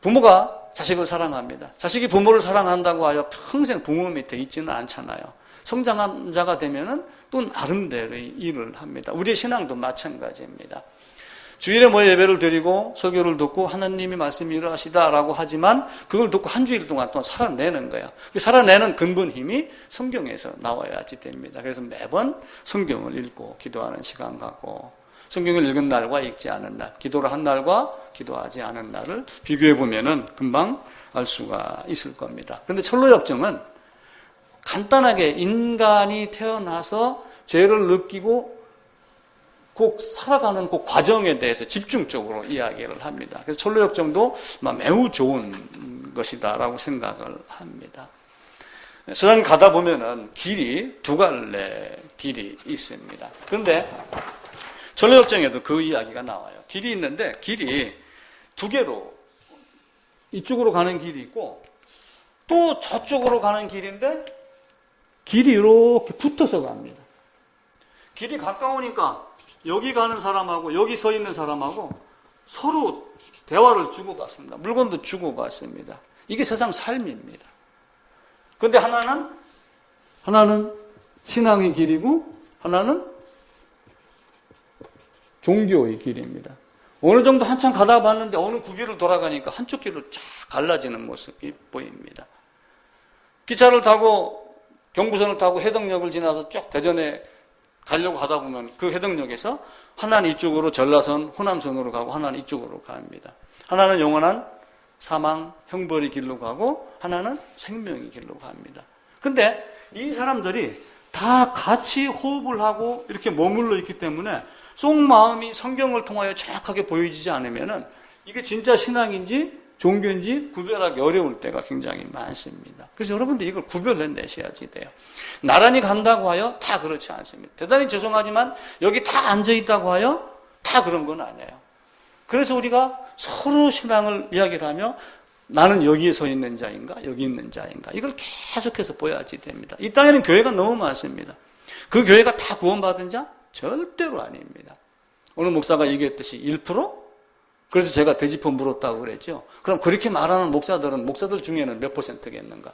부모가 자식을 사랑합니다. 자식이 부모를 사랑한다고 하여 평생 부모 밑에 있지는 않잖아요. 성장한 자가 되면은 또 나름대로의 일을 합니다. 우리의 신앙도 마찬가지입니다. 주일에 예배를 드리고 설교를 듣고 하나님이 말씀이 이러하시다라고 하지만 그걸 듣고 한 주일 동안 또 살아내는 거예요. 살아내는 근본 힘이 성경에서 나와야지 됩니다. 그래서 매번 성경을 읽고 기도하는 시간 갖고 성경을 읽은 날과 읽지 않은 날, 기도를 한 날과 기도하지 않은 날을 비교해 보면은 금방 알 수가 있을 겁니다. 그런데 철로 역정은 간단하게 인간이 태어나서 죄를 느끼고 꼭 살아가는 그 과정에 대해서 집중적으로 이야기를 합니다. 그래서 철로 역정도 매우 좋은 것이다라고 생각을 합니다. 세상 가다 보면은 길이 두 갈래 길이 있습니다. 그런데 철로 역정에도 그 이야기가 나와요. 길이 있는데 길이 두 개로 이쪽으로 가는 길이 있고 또 저쪽으로 가는 길인데 길이 이렇게 붙어서 갑니다. 길이 가까우니까 여기 가는 사람하고 여기 서 있는 사람하고 서로 대화를 주고받습니다. 물건도 주고받습니다. 이게 세상 삶입니다. 그런데 하나는 신앙의 길이고 하나는 종교의 길입니다. 어느 정도 한참 가다가 봤는데 어느 구길을 돌아가니까 한쪽 길로 쫙 갈라지는 모습이 보입니다. 기차를 타고 경부선을 타고 해덕역을 지나서 쭉 대전에 가려고 하다 보면 그 해덕역에서 하나는 이쪽으로 전라선, 호남선으로 가고 하나는 이쪽으로 갑니다. 하나는 영원한 사망, 형벌의 길로 가고 하나는 생명의 길로 갑니다. 근데 이 사람들이 다 같이 호흡을 하고 이렇게 머물러 있기 때문에 속마음이 성경을 통하여 정확하게 보여지지 않으면은 이게 진짜 신앙인지 종교인지 구별하기 어려울 때가 굉장히 많습니다. 그래서 여러분들 이걸 구별해내셔야지 돼요. 나란히 간다고 하여 다 그렇지 않습니다. 대단히 죄송하지만 여기 다 앉아있다고 하여 다 그런 건 아니에요. 그래서 우리가 서로 신앙을 이야기를 하며 나는 여기에 서 있는 자인가 여기 있는 자인가 이걸 계속해서 보여야지 됩니다. 이 땅에는 교회가 너무 많습니다. 그 교회가 다 구원받은 자? 절대로 아닙니다. 오늘 목사가 얘기했듯이 1%? 그래서 제가 되짚어 물었다고 그랬죠. 그럼 그렇게 말하는 목사들 중에는 몇 %겠는가?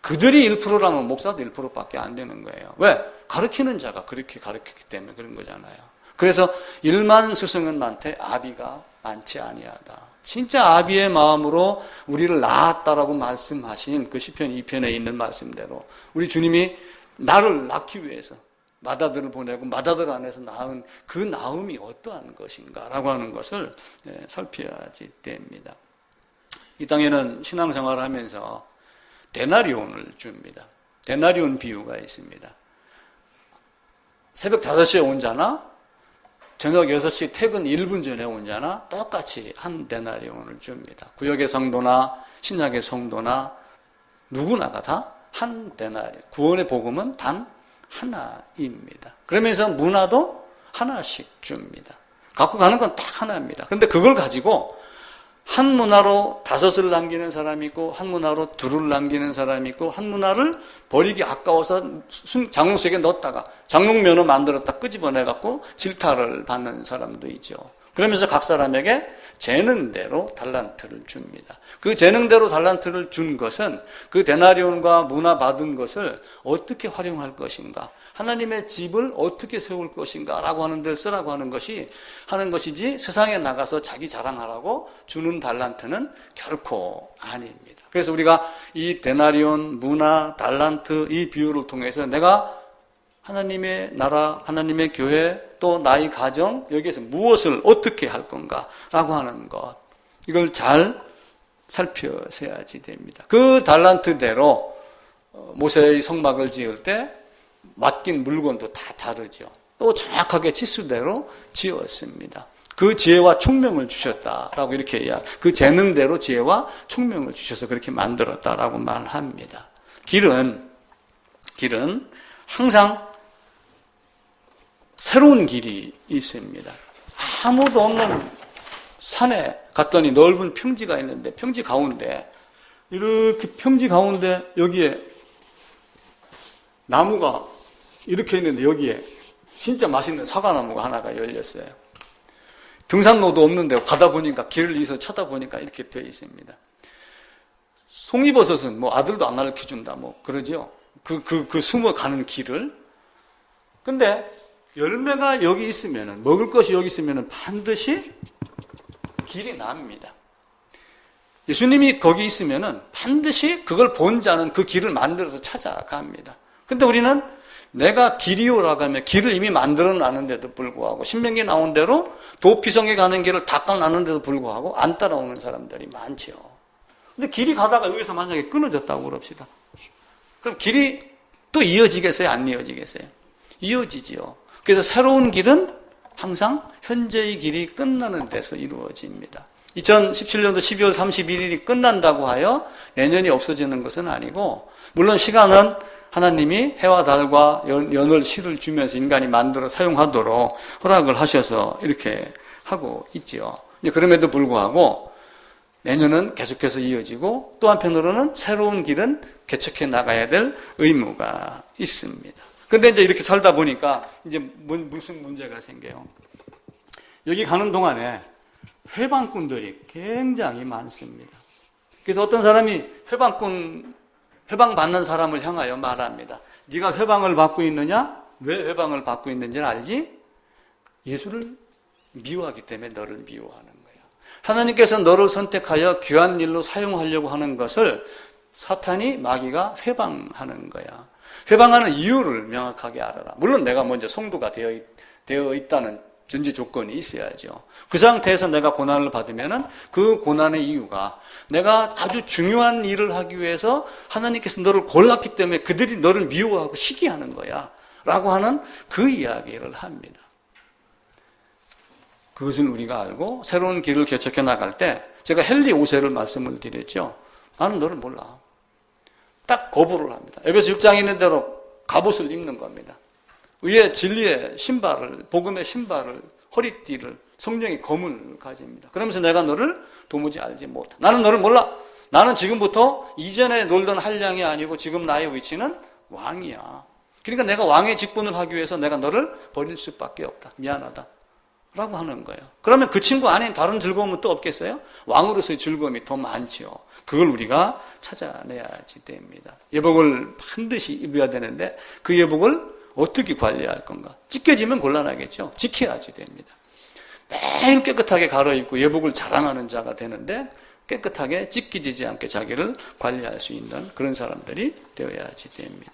그들이 1%라면 목사도 1%밖에 안 되는 거예요. 왜? 가르치는 자가 그렇게 가르쳤기 때문에 그런 거잖아요. 그래서 1만 스승은 많되 아비가 많지 아니하다. 진짜 아비의 마음으로 우리를 낳았다라고 말씀하신 그 시편 2편에 있는 말씀대로 우리 주님이 나를 낳기 위해서 맏아들을 보내고 맏아들 안에서 낳은 그 낳음이 어떠한 것인가라고 하는 것을 살펴야지 됩니다. 이 땅에는 신앙생활을 하면서 데나리온을 줍니다. 데나리온 비유가 있습니다. 새벽 5시에 온 자나 저녁 6시 퇴근 1분 전에 온 자나 똑같이 한 데나리온을 줍니다. 구약의 성도나 신약의 성도나 누구나가 다 한 데나리온. 구원의 복음은 단 하나입니다. 그러면서 문화도 하나씩 줍니다. 갖고 가는 건 딱 하나입니다. 그런데 그걸 가지고 한 문화로 5을 남기는 사람이 있고 한 문화로 2를 남기는 사람이 있고 한 문화를 버리기 아까워서 장롱속에 넣었다가 장롱면허 만들었다 끄집어내갖고 질타를 받는 사람도 있죠. 그러면서 각 사람에게 재능대로 달란트를 줍니다. 그 재능대로 달란트를 준 것은 그 데나리온과 문화 받은 것을 어떻게 활용할 것인가, 하나님의 집을 어떻게 세울 것인가 라고 하는 데를 쓰라고 하는 것이지 세상에 나가서 자기 자랑하라고 주는 달란트는 결코 아닙니다. 그래서 우리가 이 데나리온, 문화, 달란트 이 비유를 통해서 내가 하나님의 나라, 하나님의 교회, 또 나의 가정, 여기에서 무엇을 어떻게 할 건가라고 하는 것, 이걸 잘 살펴서야지 됩니다. 그 달란트대로 모세의 성막을 지을 때 맡긴 물건도 다 다르죠. 또 정확하게 치수대로 지었습니다. 그 지혜와 총명을 주셨다라고 이렇게 그 재능대로 지혜와 총명을 주셔서 그렇게 만들었다라고 말합니다. 길은 항상 새로운 길이 있습니다. 아무도 없는 산에 갔더니 넓은 평지가 있는데 평지 가운데 이렇게 평지 가운데 여기에 나무가 이렇게 있는데 여기에 진짜 맛있는 사과나무가 하나가 열렸어요. 등산로도 없는데 가다 보니까 길을 잃어서 쳐다보니까 이렇게 되어 있습니다. 송이버섯은 뭐 아들도 안 가르쳐준다 뭐 그러죠. 그 숨어가는 길을. 근데 열매가 여기 있으면은, 먹을 것이 여기 있으면은 반드시 길이 납니다. 예수님이 거기 있으면은 반드시 그걸 본 자는 그 길을 만들어서 찾아갑니다. 근데 우리는 내가 길이오라고 하면 길을 이미 만들어 놨는데도 불구하고 신명기 나온 대로 도피성에 가는 길을 닦아 놨는데도 불구하고 안 따라오는 사람들이 많죠. 근데 길이 가다가 여기서 만약에 끊어졌다고 그럽시다. 그럼 길이 또 이어지겠어요? 안 이어지겠어요? 이어지지요. 그래서 새로운 길은 항상 현재의 길이 끝나는 데서 이루어집니다. 2017년도 12월 31일이 끝난다고 하여 내년이 없어지는 것은 아니고, 물론 시간은 하나님이 해와 달과 연월 시를 주면서 인간이 만들어 사용하도록 허락을 하셔서 이렇게 하고 있죠. 그럼에도 불구하고 내년은 계속해서 이어지고 또 한편으로는 새로운 길은 개척해 나가야 될 의무가 있습니다. 근데 이제 이렇게 살다 보니까 이제 무슨 문제가 생겨요? 여기 가는 동안에 회방꾼들이 굉장히 많습니다. 그래서 어떤 사람이 회방 받는 사람을 향하여 말합니다. 네가 회방을 받고 있느냐? 왜 회방을 받고 있는지는 알지? 예수를 미워하기 때문에 너를 미워하는 거야. 하나님께서 너를 선택하여 귀한 일로 사용하려고 하는 것을 사탄이 마귀가 회방하는 거야. 회방하는 이유를 명확하게 알아라. 물론 내가 먼저 성도가 되어 있다는 전제 조건이 있어야죠. 그 상태에서 내가 고난을 받으면은 그 고난의 이유가 내가 아주 중요한 일을 하기 위해서 하나님께서 너를 골랐기 때문에 그들이 너를 미워하고 시기하는 거야 라고 하는 그 이야기를 합니다. 그것을 우리가 알고 새로운 길을 개척해 나갈 때 제가 헨리 5세를 말씀을 드렸죠. 나는 너를 몰라. 딱 거부를 합니다. 에베소 6장에 있는 대로 갑옷을 입는 겁니다. 위에 진리의 신발을, 복음의 신발을, 허리띠를, 성령의 검을 가집니다. 그러면서 내가 너를 도무지 알지 못한다. 나는 너를 몰라. 나는 지금부터 이전에 놀던 한량이 아니고 지금 나의 위치는 왕이야. 그러니까 내가 왕의 직분을 하기 위해서 내가 너를 버릴 수밖에 없다. 미안하다. 라고 하는 거예요. 그러면 그 친구 안에 다른 즐거움은 또 없겠어요? 왕으로서의 즐거움이 더 많지요. 그걸 우리가 찾아내야지 됩니다. 예복을 반드시 입어야 되는데 그 예복을 어떻게 관리할 건가? 찢겨지면 곤란하겠죠. 지켜야지 됩니다. 매일 깨끗하게 갈아입고 예복을 자랑하는 자가 되는데 깨끗하게 찢기지 않게 자기를 관리할 수 있는 그런 사람들이 되어야지 됩니다.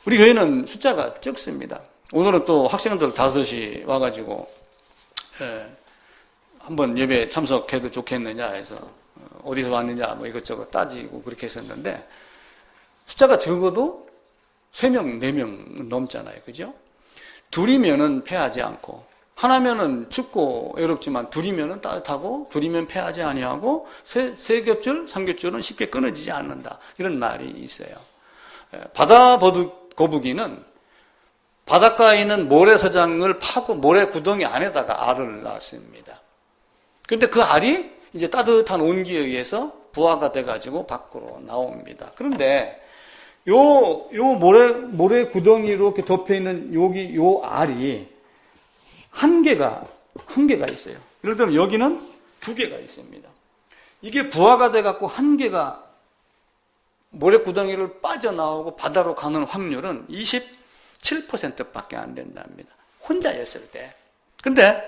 우리 교회는 숫자가 적습니다. 오늘은 또 학생들 5이 와가지고 한번 예배 참석해도 좋겠느냐 해서 어디서 왔느냐 뭐 이것저것 따지고 그렇게 했었는데 숫자가 적어도 3명, 4명 넘잖아요. 그죠? 둘이면은 패하지 않고, 하나면은 춥고 외롭지만 둘이면은 따뜻하고, 둘이면 패하지 아니하고, 세 겹줄, 삼겹줄은 쉽게 끊어지지 않는다. 이런 말이 있어요. 바다 거북이는 바닷가에 있는 모래사장을 파고 모래 구덩이 안에다가 알을 낳습니다. 그런데 그 알이 이제 따뜻한 온기에 의해서 부화가 돼가지고 밖으로 나옵니다. 그런데 요 모래 구덩이로 이렇게 덮여 있는 요 알이 한 개가 있어요. 예를 들면 여기는 2개가 있습니다. 이게 부화가 돼갖고 한 개가 모래 구덩이를 빠져나오고 바다로 가는 확률은 27%밖에 안 된답니다. 혼자였을 때. 근데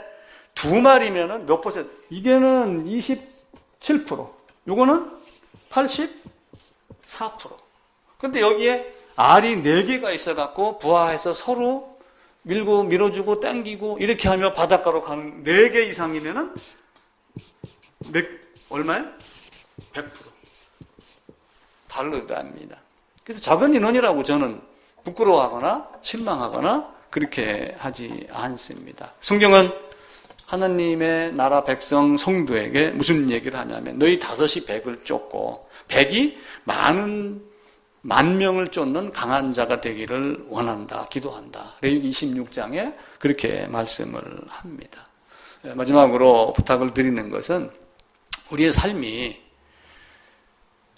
2마리면은 몇 퍼센트? 이게는 27%, 요거는 84%. 근데 여기에 알이 4개가 있어갖고 부화해서 서로 밀고 밀어주고 당기고 이렇게 하며 바닷가로 가는 4개 이상이면은 얼마예요? 100%. 다르답니다. 그래서 작은 인원이라고 저는 부끄러워하거나 실망하거나 그렇게 하지 않습니다. 성경은 하나님의 나라 백성 성도에게 무슨 얘기를 하냐면 너희 5이 100을 쫓고 100이 만 명을 쫓는 강한 자가 되기를 원한다, 기도한다. 레위기 26장에 그렇게 말씀을 합니다. 마지막으로 부탁을 드리는 것은 우리의 삶이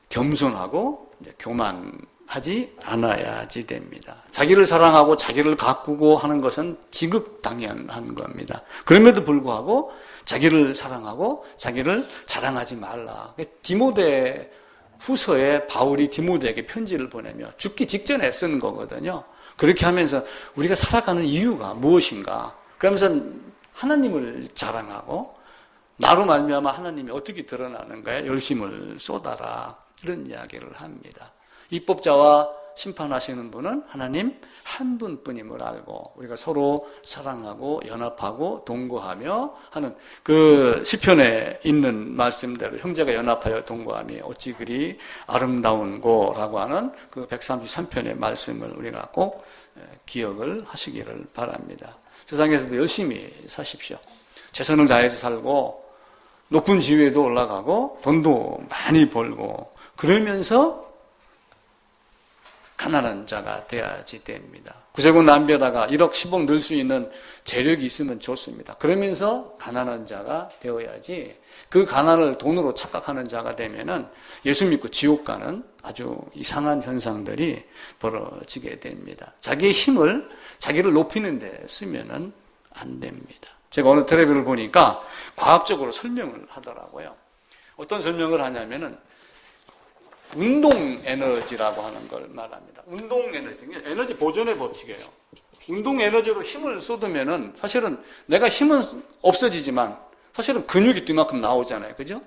겸손하고 교만하지 않아야지 됩니다. 자기를 사랑하고 자기를 가꾸고 하는 것은 지극당연한 겁니다. 그럼에도 불구하고 자기를 사랑하고 자기를 자랑하지 말라. 디모데 후서에 바울이 디모데에게 편지를 보내며 죽기 직전에 쓴 거거든요. 그렇게 하면서 우리가 살아가는 이유가 무엇인가? 그러면서 하나님을 자랑하고 나로 말미암아 하나님이 어떻게 드러나는가에 열심을 쏟아라. 이런 이야기를 합니다. 입법자와 심판하시는 분은 하나님 한 분뿐임을 알고 우리가 서로 사랑하고 연합하고 동거하며 하는 그 시편에 있는 말씀대로 형제가 연합하여 동거함이 어찌 그리 아름다운고라고 하는 그 133편의 말씀을 우리가 꼭 기억을 하시기를 바랍니다. 세상에서도 열심히 사십시오. 최선을 다해서 살고 높은 지위에도 올라가고 돈도 많이 벌고 그러면서 가난한 자가 되어야지 됩니다. 구세군 남비에다가 1억 10억 넣을 수 있는 재력이 있으면 좋습니다. 그러면서 가난한 자가 되어야지 그 가난을 돈으로 착각하는 자가 되면은 예수 믿고 지옥 가는 아주 이상한 현상들이 벌어지게 됩니다. 자기의 힘을 자기를 높이는 데 쓰면은 안 됩니다. 제가 어느 텔레비를 보니까 과학적으로 설명을 하더라고요. 어떤 설명을 하냐면은 운동 에너지라고 하는 걸 말합니다. 운동 에너지, 에너지 보존의 법칙이에요. 운동 에너지로 힘을 쏟으면은 사실은 내가 힘은 없어지지만 사실은 근육이 이만큼 나오잖아요. 그죠?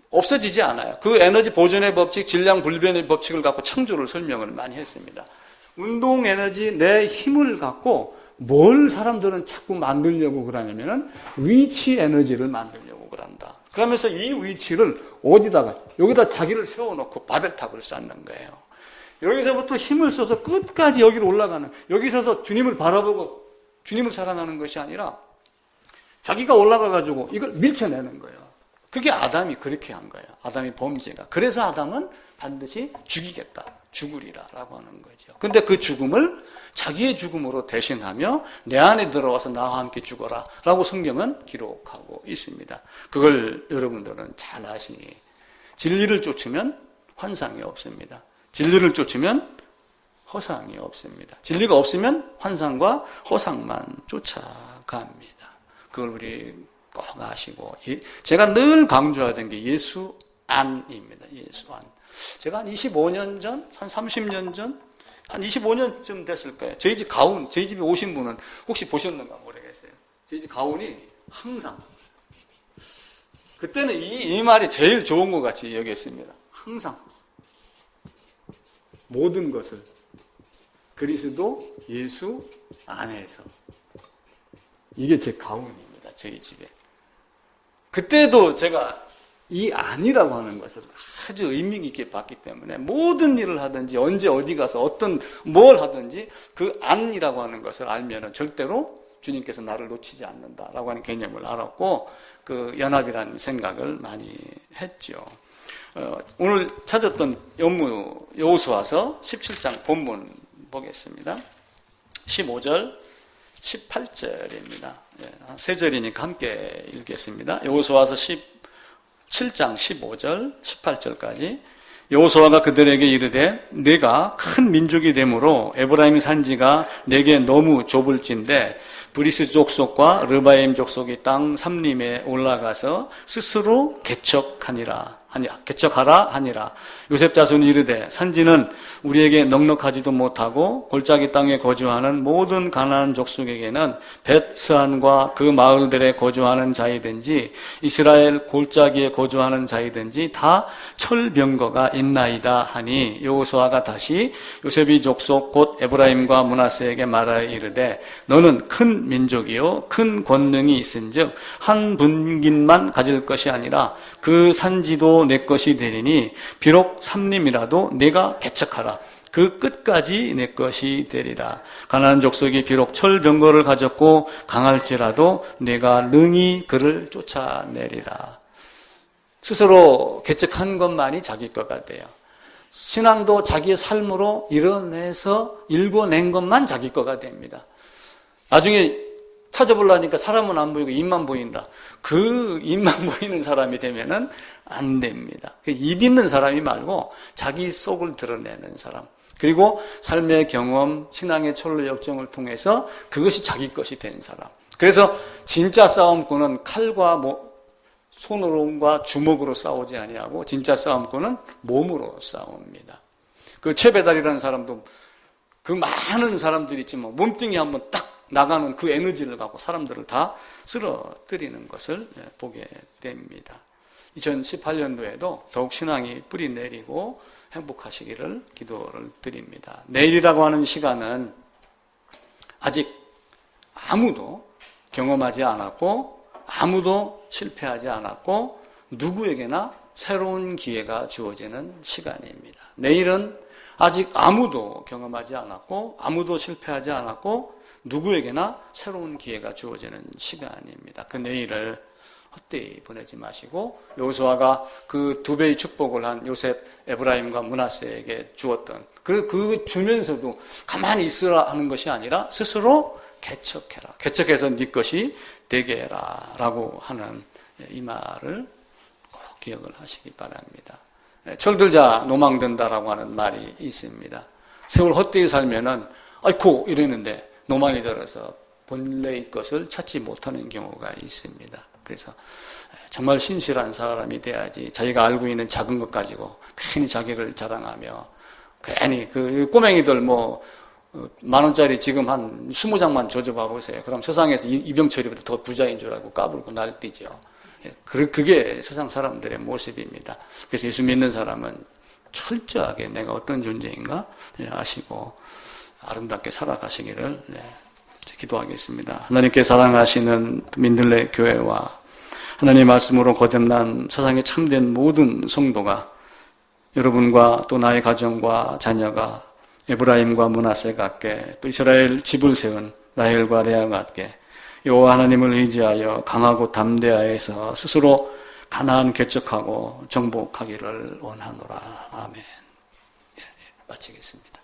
없어지지 않아요. 그 에너지 보존의 법칙, 질량 불변의 법칙을 갖고 창조를 설명을 많이 했습니다. 운동 에너지, 내 힘을 갖고 뭘 사람들은 자꾸 만들려고 그러냐면은 위치 에너지를 만들려고 그런다. 그러면서 이 위치를 어디다가 여기다 자기를 세워놓고 바벨탑을 쌓는 거예요. 여기서부터 힘을 써서 끝까지 여기로 올라가는, 여기 서서 주님을 바라보고 주님을 사랑하는 것이 아니라 자기가 올라가가지고 이걸 밀쳐내는 거예요. 그게 아담이 그렇게 한 거예요. 아담이 범죄가. 그래서 아담은 반드시 죽이겠다, 죽으리라라고 하는 거죠. 근데 그 죽음을 자기의 죽음으로 대신하며 내 안에 들어와서 나와 함께 죽어라 라고 성경은 기록하고 있습니다. 그걸 여러분들은 잘 아시니 진리를 쫓으면 환상이 없습니다. 진리를 쫓으면 허상이 없습니다. 진리가 없으면 환상과 허상만 쫓아갑니다. 그걸 우리 꼭 아시고, 제가 늘 강조하던 게 예수 안입니다. 예수 안. 제가 한 25년 전, 한 30년 전, 한 25년쯤 됐을 거예요. 저희 집 가훈, 저희 집에 오신 분은 혹시 보셨는가 모르겠어요. 저희 집 가훈이 항상, 그때는 이 말이 제일 좋은 것 같이 여겼습니다. 항상 모든 것을 그리스도 예수 안에서. 이게 제 가훈입니다. 저희 집에. 그때도 제가 이 안이라고 하는 것을 아주 의미 있게 봤기 때문에 모든 일을 하든지 언제 어디 가서 뭘 하든지 그 안이라고 하는 것을 알면은 절대로 주님께서 나를 놓치지 않는다라고 하는 개념을 알았고 그 연합이라는 생각을 많이 했죠. 오늘 찾았던 연무 여호수아서 17장 본문 보겠습니다. 15절 18절입니다. 세 절이니까 함께 읽겠습니다. 여호수아서 17장 15절 18절까지. 여호수아가 그들에게 이르되 내가 큰 민족이 되므로 에브라임 산지가 내게 너무 좁을진데 브리스 족속과 르바임 족속이 땅 삼림에 올라가서 스스로 개척하라 하니라. 요셉 자손이 이르되 산지는 우리에게 넉넉하지도 못하고 골짜기 땅에 거주하는 모든 가나안 족속에게는 벳스안과 그 마을들에 거주하는 자이든지 이스라엘 골짜기에 거주하는 자이든지 다 철병거가 있나이다 하니 여호수아가 다시 요셉이 족속 곧 에브라임과 므낫세에게 말하여 이르되 너는 큰 민족이요 큰 권능이 있은즉 한 분깃만 가질 것이 아니라 그 산지도 내 것이 되리니 비록 삼림이라도 내가 개척하라. 그 끝까지 내 것이 되리라. 가나안 족속이 비록 철병거를 가졌고 강할지라도 내가 능히 그를 쫓아내리라. 스스로 개척한 것만이 자기 것 같아요. 신앙도 자기의 삶으로 일궈낸 것만 자기 거가 됩니다. 나중에 찾아보려니까 사람은 안 보이고 입만 보인다. 그 입만 보이는 사람이 되면은 안 됩니다. 입 있는 사람이 말고 자기 속을 드러내는 사람. 그리고 삶의 경험, 신앙의 철로 역정을 통해서 그것이 자기 것이 된 사람. 그래서 진짜 싸움꾼은 칼과 손으로과 주먹으로 싸우지 아니하고 진짜 싸움꾼은 몸으로 싸웁니다. 그 최배달이라는 사람도 그 많은 사람들이 있지만 몸뚱이 한번 딱 나가는 그 에너지를 갖고 사람들을 다 쓰러뜨리는 것을 보게 됩니다. 2018년도에도 더욱 신앙이 뿌리 내리고 행복하시기를 기도를 드립니다. 내일이라고 하는 시간은 아직 아무도 경험하지 않았고 아무도 실패하지 않았고 누구에게나 새로운 기회가 주어지는 시간입니다. 내일은 아직 아무도 경험하지 않았고 아무도 실패하지 않았고 누구에게나 새로운 기회가 주어지는 시간입니다. 그 내일을 헛되이 보내지 마시고 여호수아가 그 2배의 축복을 한 요셉, 에브라임과 므낫세에게 주었던 그 주면서도 가만히 있으라 하는 것이 아니라 스스로 개척해라. 개척해서 네 것이 되게 해라 라고 하는 이 말을 꼭 기억을 하시기 바랍니다. 철들자 노망든다라고 하는 말이 있습니다. 세월 헛되이 살면은 아이고 이러는데 노망이 들어서 본래의 것을 찾지 못하는 경우가 있습니다. 그래서 정말 신실한 사람이 돼야지 자기가 알고 있는 작은 것 가지고 괜히 자기를 자랑하며 괜히 그 꼬맹이들 10,000원짜리 지금 한 20장만 줘봐 보세요. 그럼 세상에서 이병철이보다 더 부자인 줄 알고 까불고 날뛰죠. 그게 세상 사람들의 모습입니다. 그래서 예수 믿는 사람은 철저하게 내가 어떤 존재인가 아시고 아름답게 살아가시기를 기도하겠습니다. 하나님께 사랑하시는 민들레 교회와 하나님의 말씀으로 거듭난 세상에 참된 모든 성도가 여러분과 또 나의 가정과 자녀가 에브라임과 므낫세 같게 또 이스라엘 집을 세운 라헬과 레아 같게 여호와 하나님을 의지하여 강하고 담대하여서 스스로 가나안 개척하고 정복하기를 원하노라. 아멘. 마치겠습니다.